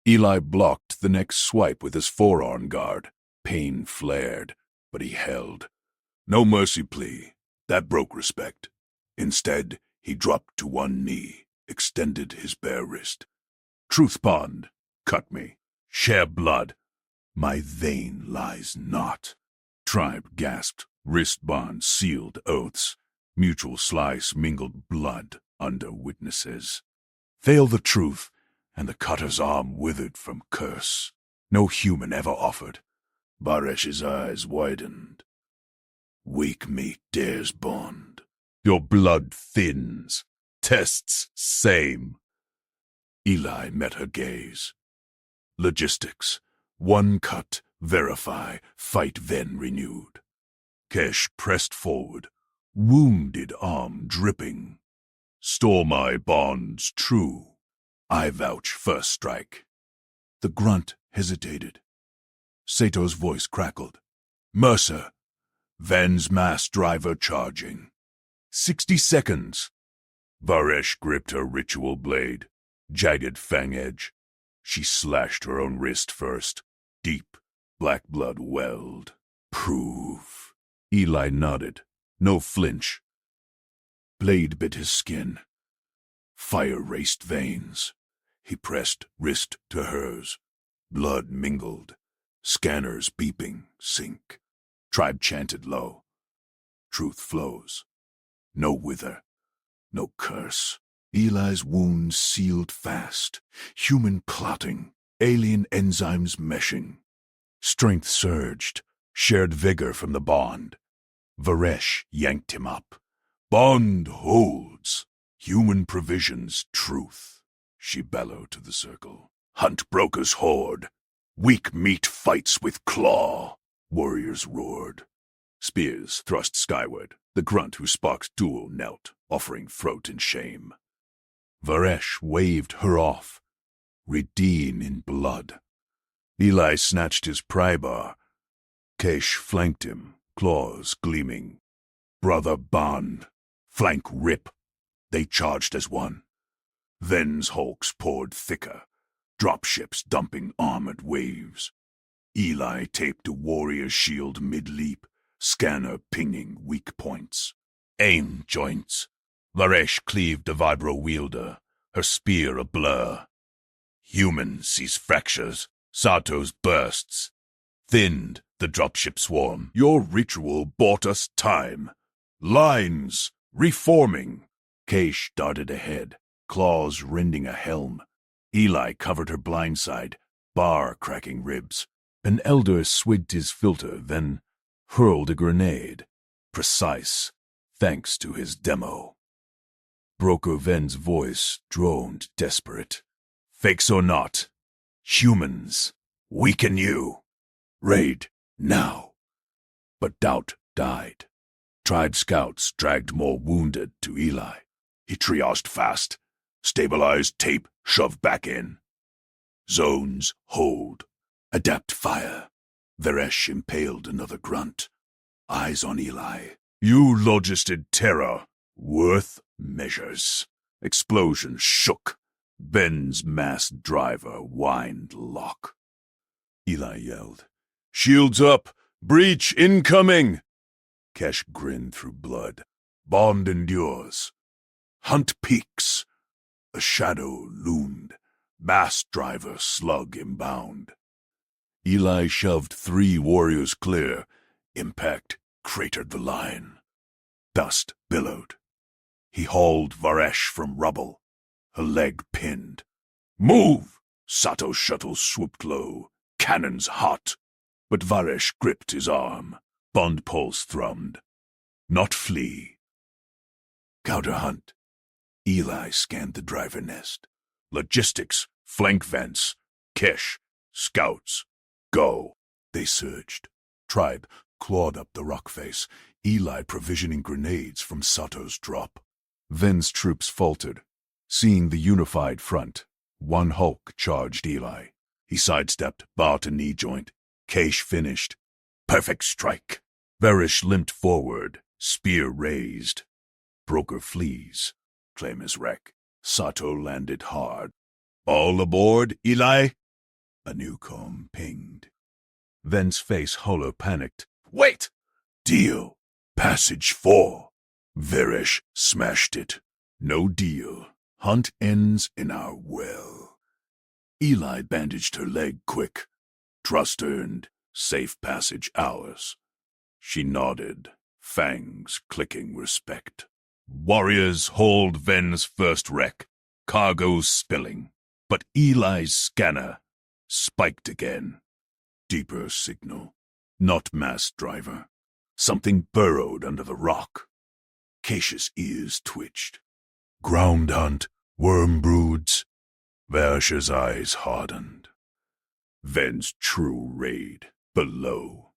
Eli blocked the next swipe with his forearm guard. Pain flared, but he held. No mercy plea. That broke respect. Instead, he dropped to one knee, extended his bare wrist. Truth bond. Cut me. Share blood. My vein lies not. Tribe gasped. Wrist bond sealed oaths. Mutual slice mingled blood under witnesses. Fail the truth, and the cutter's arm withered from curse. No human ever offered. Varesh's eyes widened. Weak meat dares bond. Your blood thins. Tests same. Eli met her gaze. Logistics. One cut, verify, fight then renewed. Kesh pressed forward, wounded arm dripping. Store my bonds true. I vouch first strike. The grunt hesitated. Sato's voice crackled. Mercer. Ven's mass driver charging. 60 seconds. Varesh gripped her ritual blade, jagged fang edge. She slashed her own wrist first. Deep, black blood welled. Prove. Eli nodded. No flinch. Blade bit his skin. Fire raced veins. He pressed wrist to hers. Blood mingled. Scanners beeping, sync. Tribe chanted low. Truth flows. No wither. No curse. Eli's wounds sealed fast. Human clotting. Alien enzymes meshing. Strength surged. Shared vigor from the bond. Varesh yanked him up. Bond holds. Human provisions truth. She bellowed to the circle. Hunt broker's horde. Weak meat fights with claw. Warriors roared. Spears thrust skyward. The grunt who sparked duel knelt, offering throat in shame. Varesh waved her off. Redeem in blood. Eli snatched his prybar. Kesh flanked him, claws gleaming. Brother bond. Flank rip. They charged as one. Ven's hulks poured thicker. Dropships dumping armored waves. Eli taped a warrior's shield mid-leap, scanner pinging weak points. Aim joints. Varesh cleaved a vibro wielder, her spear a blur. Human sees fractures, Sato's bursts. Thinned the dropship swarm. Your ritual bought us time. Lines reforming. Keish darted ahead, claws rending a helm. Eli covered her blindside, bar cracking ribs. An elder swigged his filter, then hurled a grenade. Precise, thanks to his demo. Broker Ven's voice droned desperate. Fakes or not, humans, weaken you. Raid, now. But doubt died. Tribe scouts dragged more wounded to Eli. He triaged fast. Stabilized tape, shoved back in. Zones, hold. Adapt fire. Varesh impaled another grunt. Eyes on Eli. You logisted terror. Worth measures. Explosion shook. Ben's mass driver whined lock. Eli yelled. Shields up! Breach incoming! Kesh grinned through blood. Bond endures. Hunt peaks. A shadow loomed. Mass driver slug inbound. Eli shoved 3 warriors clear. Impact cratered the line. Dust billowed. He hauled Varesh from rubble. Her leg pinned. Move! Sato's shuttle swooped low, cannons hot. But Varesh gripped his arm. Bond pulse thrummed. Not flee. Counter hunt. Eli scanned the driver nest. Logistics, flank vents, Kish, scouts, go. They surged. Tribe clawed up the rock face, Eli provisioning grenades from Sato's drop. Ven's troops faltered. Seeing the unified front, one Hulk charged Eli. He sidestepped, bar to knee joint. Kish finished. Perfect strike. Varish limped forward, spear raised. Broker flees. Claim his wreck. Sato landed hard. All aboard, Eli? A new comb pinged. Ven's face hollow panicked. Wait! Deal. Passage 4. Varish smashed it. No deal. Hunt ends in our well. Eli bandaged her leg quick. Trust earned. Safe passage ours. She nodded, fangs clicking respect. Warriors hold Ven's first wreck. Cargo spilling. But Eli's scanner spiked again. Deeper signal. Not mass driver. Something burrowed under the rock. Kish's ears twitched. Ground hunt, worm broods. Varish's eyes hardened. Ven's true raid below.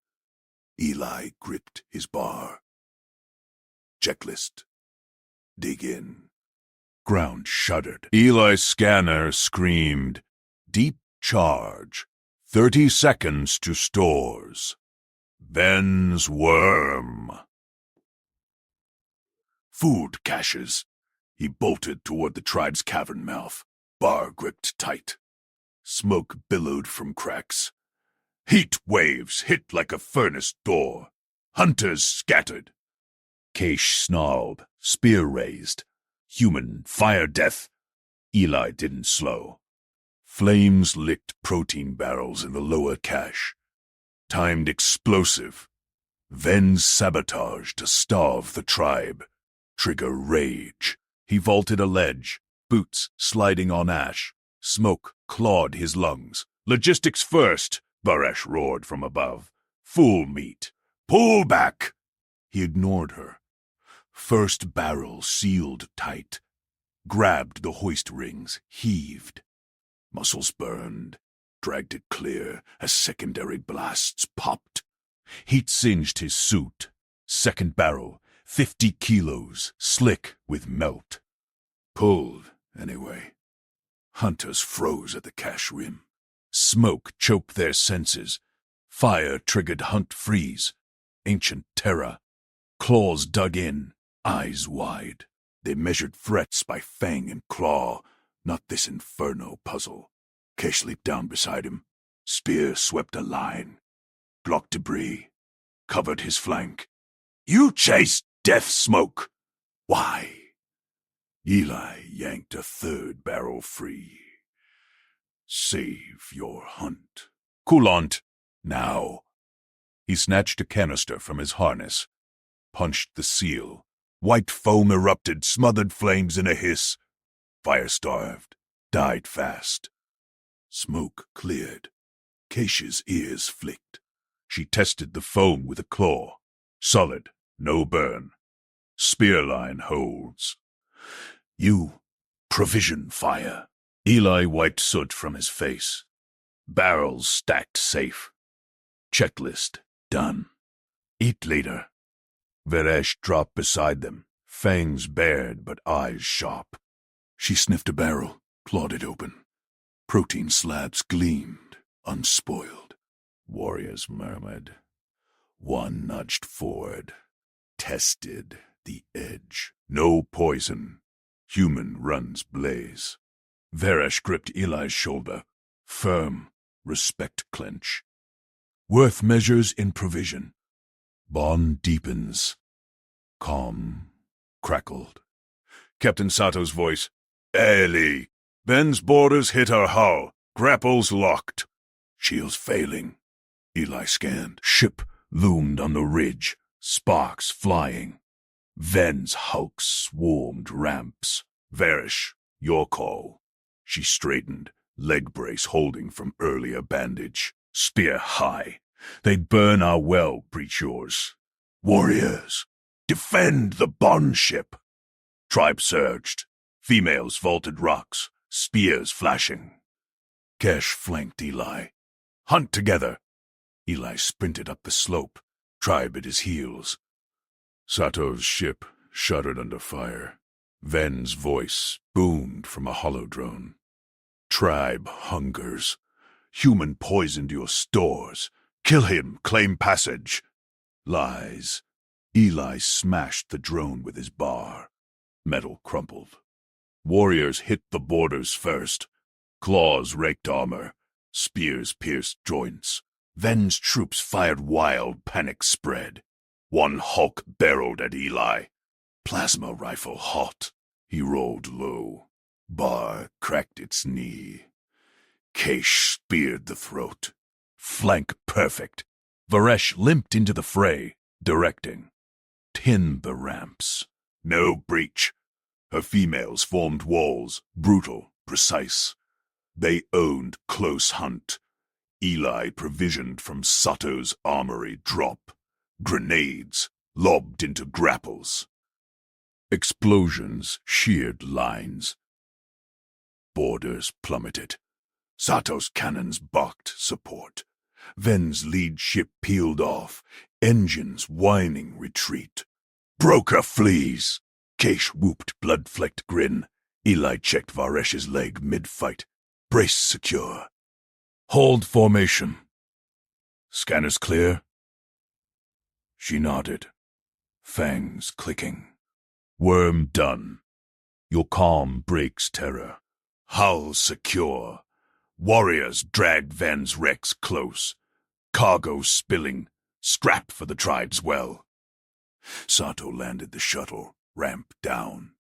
Eli gripped his bar. Checklist. Dig in. Ground shuddered. Eli's scanner screamed. Deep charge. 30 seconds to stores. Ven's worm. Food caches. He bolted toward the tribe's cavern mouth. Bar gripped tight. Smoke billowed from cracks. Heat waves hit like a furnace door. Hunters scattered. Kish snarled, spear raised. Human fire death. Eli didn't slow. Flames licked protein barrels in the lower cache. Timed explosive. Ven's sabotage to starve the tribe. Trigger rage. He vaulted a ledge, boots sliding on ash. Smoke clawed his lungs. Logistics first, Varesh roared from above. Fool meat. Pull back! He ignored her. First barrel sealed tight. Grabbed the hoist rings, heaved. Muscles burned. Dragged it clear as secondary blasts popped. Heat singed his suit. Second barrel, 50 kilos, slick with melt. Pulled, anyway. Hunters froze at the cache rim. Smoke choked their senses. Fire triggered hunt freeze. Ancient terror. Claws dug in, eyes wide. They measured threats by fang and claw, not this inferno puzzle. Kish leaped down beside him. Spear swept a line. Blocked debris. Covered his flank. You chased death smoke. Why? Eli yanked a third barrel free. Save your hunt. Coolant. Now. He snatched a canister from his harness. Punched the seal. White foam erupted, smothered flames in a hiss. Fire-starved. Died fast. Smoke cleared. Kish's ears flicked. She tested the foam with a claw. Solid. No burn. Spear line holds. You provision fire. Eli wiped soot from his face. Barrels stacked safe. Checklist done. Eat later. Varesh dropped beside them, fangs bared but eyes sharp. She sniffed a barrel, clawed it open. Protein slabs gleamed, unspoiled. Warriors murmured. One nudged forward. Tested the edge. No poison. Human runs blaze. Varesh gripped Eli's shoulder. Firm. Respect clench. Worth measures in provision. Bond deepens. Calm. Crackled. Captain Sato's voice. Ellie. Ven's borders hit our hull. Grapples locked. Shields failing. Eli scanned. Ship loomed on the ridge. Sparks flying. Ven's hulks swarmed ramps. Varish, your call. She straightened. leg brace holding from earlier bandage, spear high. They'd burn our well, breach yours. Warriors, defend the bond ship. Tribe surged. Females vaulted rocks, spears flashing. Kesh flanked Eli. Hunt together. Eli sprinted up the slope, Tribe at his heels. Sato's ship shuddered under fire. Ven's voice boomed from a holodrone. Tribe hungers. Human poisoned your stores. Kill him, claim passage. Lies. Eli smashed the drone with his bar. Metal crumpled. Warriors hit the borders first. Claws raked armor. Spears pierced joints. Ven's troops fired wild, panic spread. One Hulk barreled at Eli. Plasma rifle hot. He rolled low. Bar cracked its knee. Kesh speared the throat. Flank perfect. Varesh limped into the fray, directing. Tin the ramps. No breach. Her females formed walls, brutal, precise. They owned close hunt. Eli provisioned from Sato's armory drop. Grenades lobbed into grapples. Explosions sheared lines. Borders plummeted. Sato's cannons balked support. Ven's lead ship peeled off, engines whining retreat. Broker flees! Kesh whooped blood-flecked grin. Eli checked Varesh's leg mid-fight. Brace secure. Hold formation. Scanners clear? She nodded. Fangs clicking. Worm done. Your calm breaks terror. Hull secure. Warriors dragged Ven's wrecks close. Cargo spilling. Scrap for the tribe's well. Sato landed the shuttle, ramp down.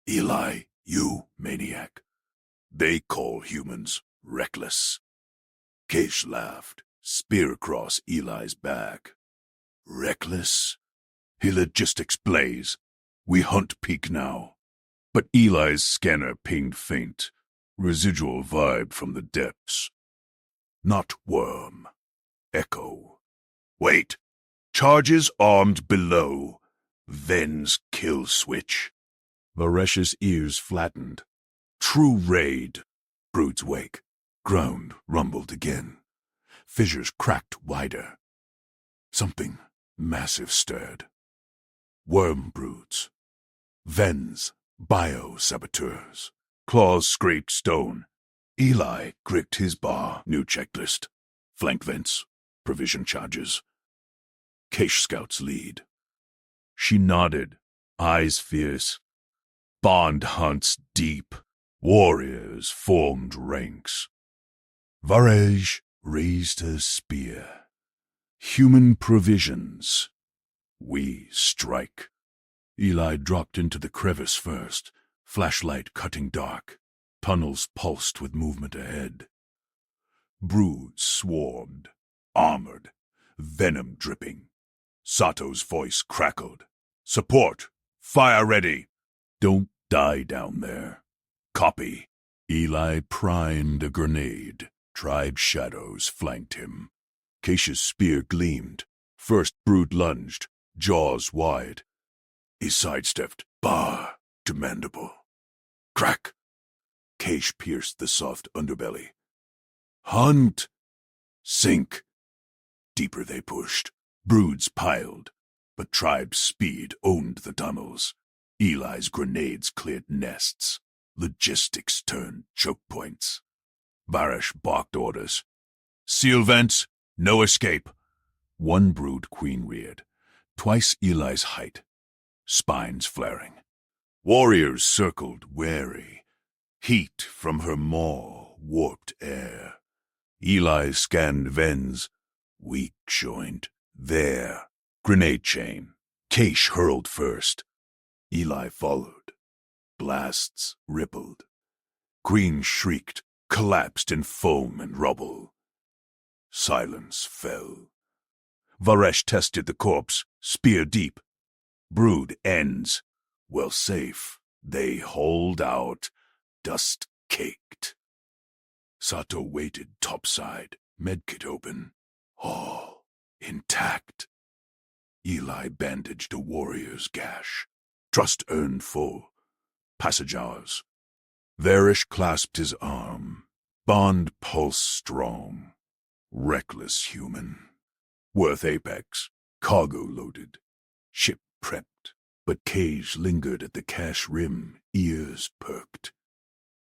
Eli, you maniac. They call humans reckless. Kesh laughed, spear across Eli's back. Reckless? He logistics blaze. We hunt peak now. But Eli's scanner pinged faint, residual vibe from the depths. Not worm. Echo. Wait. Charges armed below. Ven's kill switch. Varesh's ears flattened. True raid. Brood's wake. Ground rumbled again. Fissures cracked wider. Something massive stirred. Worm broods. Ven's bio-saboteurs. Claws scraped stone. Eli gripped his bar. New checklist. Flank vents. Provision charges. Kesh scouts lead. She nodded, eyes fierce. Bond hunts deep. Warriors formed ranks. Varej raised her spear. Human provisions. We strike. Eli dropped into the crevice first, flashlight cutting dark. Tunnels pulsed with movement ahead. Broods swarmed, armored, venom dripping. Sato's voice crackled. Support! Fire ready! Don't die down there. Copy. Eli primed a grenade. Tribe shadows flanked him. Kesh's spear gleamed. First brood lunged, jaws wide. He sidestepped. Bar to mandible. Crack! Kesh pierced the soft underbelly. Hunt! Sink! Deeper they pushed. Broods piled, but Tribe's speed owned the tunnels. Eli's grenades cleared nests. Logistics turned choke points. Varesh barked orders. Seal vents, no escape. One brood queen reared, twice Eli's height, spines flaring. Warriors circled wary. Heat from her maw warped air. Eli scanned Ven's, weak joint. There. Grenade chain. Kesh hurled first. Eli followed. Blasts rippled. Queen shrieked, collapsed in foam and rubble. Silence fell. Varesh tested the corpse, spear deep. Brood ends. Well safe. They hold out, dust caked. Sato waited topside, medkit open. All intact. Eli bandaged a warrior's gash. Trust earned full. Passage hours. Varish clasped his arm. Bond pulse strong. Reckless human. Worth apex. Cargo loaded. Ship prepped. But Cage lingered at the cache rim, ears perked.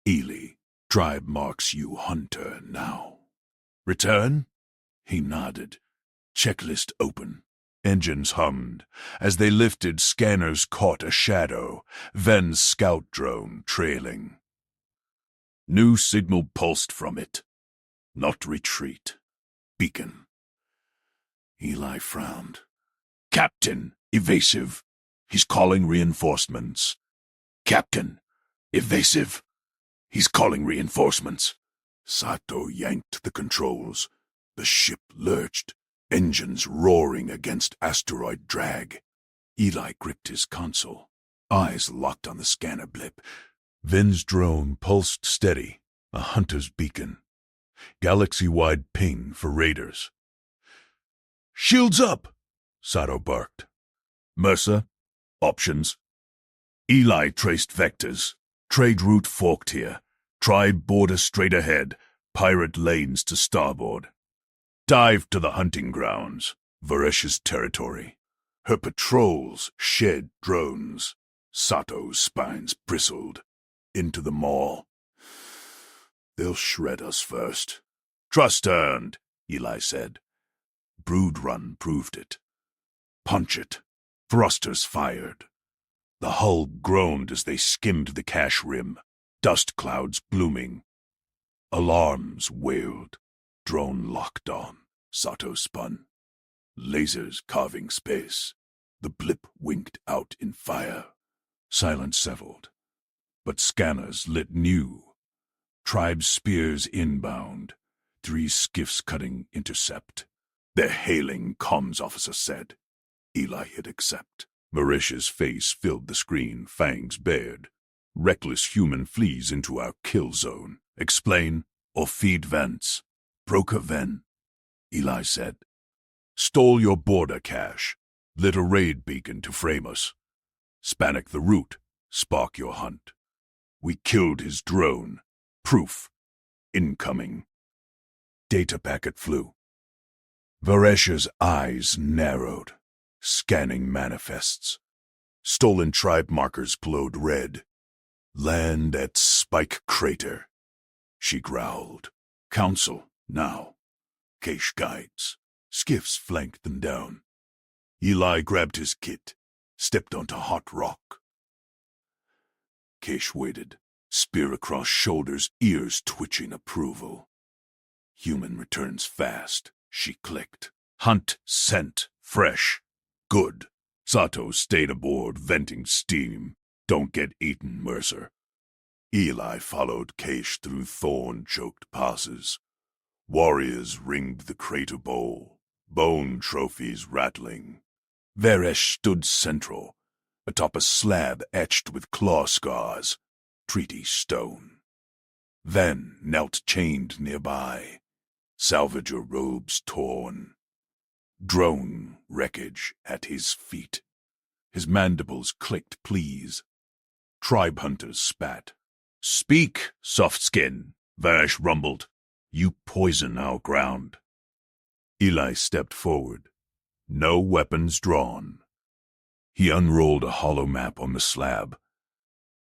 Ely, tribe marks you hunter now. Return? He nodded. Checklist open. Engines hummed. As they lifted, scanners caught a shadow. Ven's scout drone trailing. New signal pulsed from it. Not retreat. Beacon. Eli frowned. Captain, evasive. He's calling reinforcements. Captain, evasive. He's calling reinforcements. Sato yanked the controls. The ship lurched, engines roaring against asteroid drag. Eli gripped his console, eyes locked on the scanner blip. Ven's drone pulsed steady, a hunter's beacon. Galaxy-wide ping for raiders. Shields up, Sato barked. Mercer, options. Eli traced vectors. Trade route forked here. Tribe border straight ahead. Pirate lanes to starboard. Dive to the hunting grounds. Varesh's territory. Her patrols shed drones. Sato's spines bristled. Into the maw. They'll shred us first. Trust earned, Eli said. Brood run proved it. Punch it. Thrusters fired. The hull groaned as they skimmed the cache rim, dust clouds blooming. Alarms wailed. Drone locked on. Sato spun. Lasers carving space. The blip winked out in fire. Silence settled. But scanners lit new. Tribe spears inbound. 3 skiffs cutting intercept. They're hailing, comms officer said. Eli hit accept. Varesh's face filled the screen, fangs bared. Reckless human flees into our kill zone. Explain or feed vents. Broker Ven, Eli said. Stole your border cache. Lit a raid beacon to frame us. Spanic the route. Spark your hunt. We killed his drone. Proof. Incoming. Data packet flew. Varesh's eyes narrowed, scanning manifests. Stolen tribe markers glowed red. Land at Spike Crater. She growled. Council, now. Cache guides. Skiffs flanked them down. Eli grabbed his kit, stepped onto hot rock. Cache waited, spear across shoulders, ears twitching approval. Human returns fast, she clicked. Hunt scent, fresh, good. Sato stayed aboard, venting steam. Don't get eaten, Mercer. Eli followed Cache through thorn-choked passes. Warriors ringed the crater bowl, bone trophies rattling. Varesh stood central, atop a slab etched with claw scars, treaty stone. Ven knelt chained nearby, salvager robes torn. Drone wreckage at his feet. His mandibles clicked pleas. Tribe hunters spat. Speak, soft skin, Varesh rumbled. You poison our ground. Eli stepped forward. No weapons drawn. He unrolled a hollow map on the slab.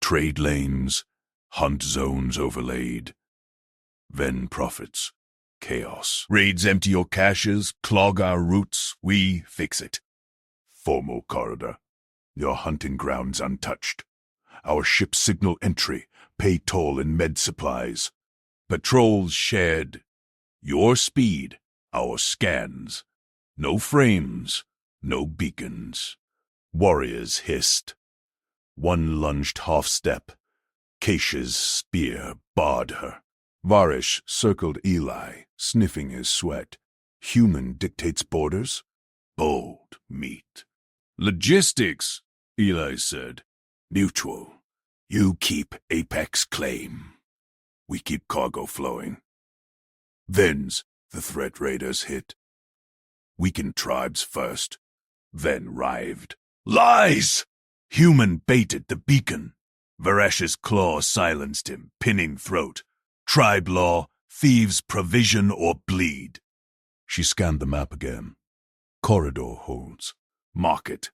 Trade lanes, hunt zones overlaid. Ven profits. Chaos. Raids empty your caches, clog our routes, we fix it. Formal corridor. Your hunting grounds untouched. Our ship signal entry, pay toll and med supplies. Patrols shared. Your speed, our scans. No frames, no beacons. Warriors hissed. One lunged half-step. Cache's spear barred her. Varesh circled Eli, sniffing his sweat. Human dictates borders? Bold meat. Logistics, Eli said. Mutual. You keep apex claim. We keep cargo flowing. Then's the threat raiders hit. Weakened tribes first, then rived. Lies! Human baited the beacon. Varesh's claw silenced him, pinning throat. Tribe law, thieves provision or bleed. She scanned the map again. Corridor holds. Market.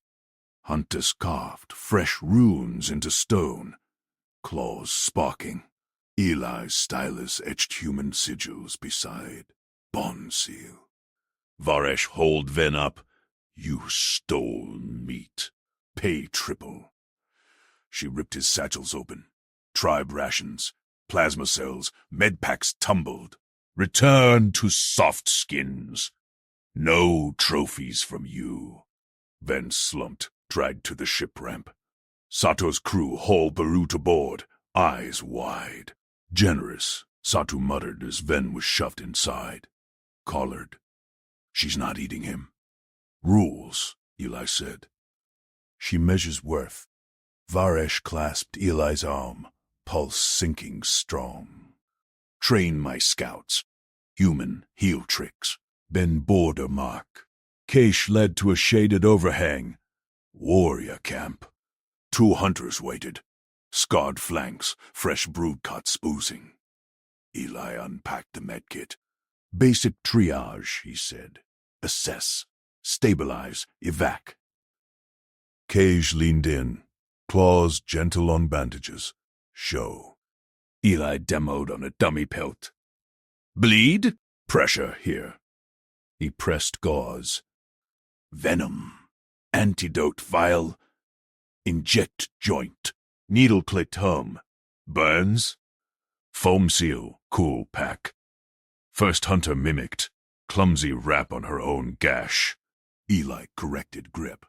Hunters carved fresh runes into stone. Claws sparking. Eli's stylus etched human sigils beside. Bond seal. Varesh hold Ven up. You stole meat. Pay triple. She ripped his satchels open. Tribe rations, plasma cells, med packs tumbled. Return to soft skins. No trophies from you. Ven slumped, dragged to the ship ramp. Sato's crew hauled Barut aboard, eyes wide. Generous, Satu muttered as Ven was shoved inside. Collared. She's not eating him. Rules, Eli said. She measures worth. Varesh clasped Eli's arm, pulse sinking strong. Train my scouts. Human heel tricks. Ben border mark. Keish led to a shaded overhang. Warrior camp. 2 hunters waited. Scarred flanks, fresh brood cuts oozing. Eli unpacked the medkit. Basic triage, he said. Assess. Stabilize. Evac. Cage leaned in, claws gentle on bandages. Show. Eli demoed on a dummy pelt. Bleed? Pressure here. He pressed gauze. Venom. Antidote vial. Inject joint. Needle clicked home. Burns? Foam seal. Cool pack. First hunter mimicked. Clumsy wrap on her own gash. Eli corrected grip.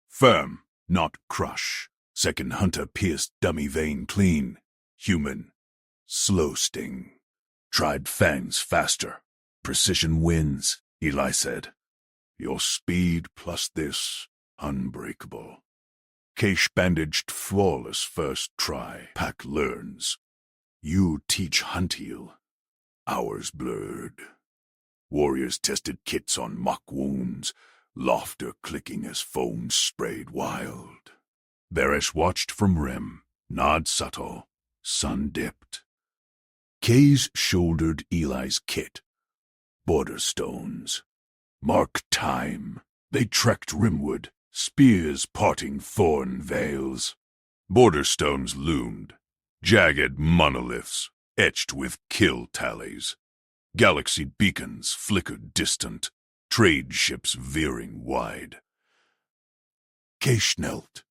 Firm, not crush. Second hunter pierced dummy vein clean. Human. Slow sting. Tried fangs faster. Precision wins, Eli said. Your speed plus this, unbreakable. Keish bandaged flawless first try. Pack learns. You teach hunt heal. Hours blurred. Warriors tested kits on mock wounds, laughter clicking as foam sprayed wild. Varesh watched from rim, nod subtle, sun dipped. Keish shouldered Eli's kit. Border stones. Mark time. They trekked rimward, spears parting thorn veils. Border stones loomed, jagged monoliths, etched with kill tallies. Galaxy beacons flickered distant, trade ships veering wide. Keish knelt,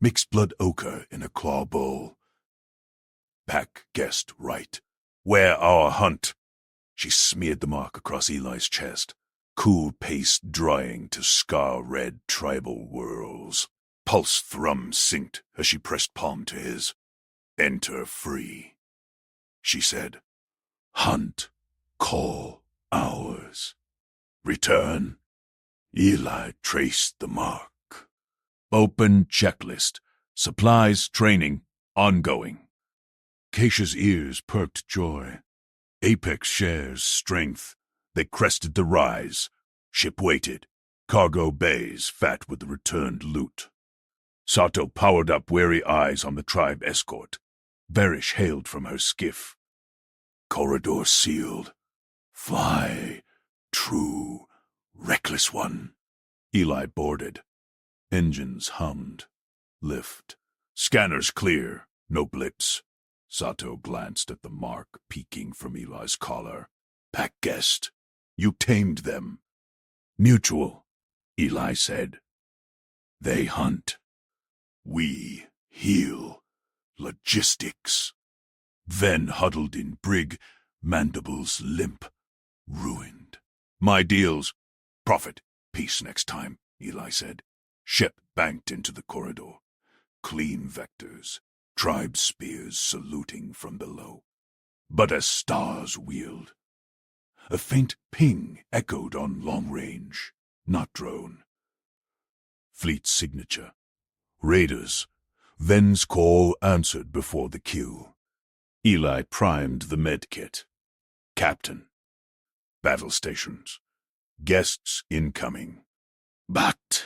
mixed blood ochre in a claw bowl. Pack guessed right. Where our hunt? She smeared the mark across Eli's chest, cool paste drying to scar-red tribal whirls. Pulse thrum synced as she pressed palm to his. Enter free, she said. Hunt, call, ours. Return. Eli traced the mark. Open checklist. Supplies, training, ongoing. Keisha's ears perked joy. Apex shares strength. They crested the rise. Ship waited. Cargo bays fat with the returned loot. Sato powered up wary eyes on the tribe escort. Varish hailed from her skiff. Corridor sealed. Fly, true, reckless one. Eli boarded. Engines hummed. Lift. Scanners clear. No blips. Sato glanced at the mark peeking from Eli's collar. Pack guessed. You tamed them. Mutual, Eli said. They hunt. We heal. Logistics. Then huddled in brig, mandibles limp, ruined. My deals. Profit. Peace next time, Eli said. Ship banked into the corridor. Clean vectors. Tribe spears saluting from below. But as stars wheeled, a faint ping echoed on long range, not drone. Fleet signature. Raiders. Ven's call answered before the cue. Eli primed the medkit. Captain. Battle stations. Guests incoming. But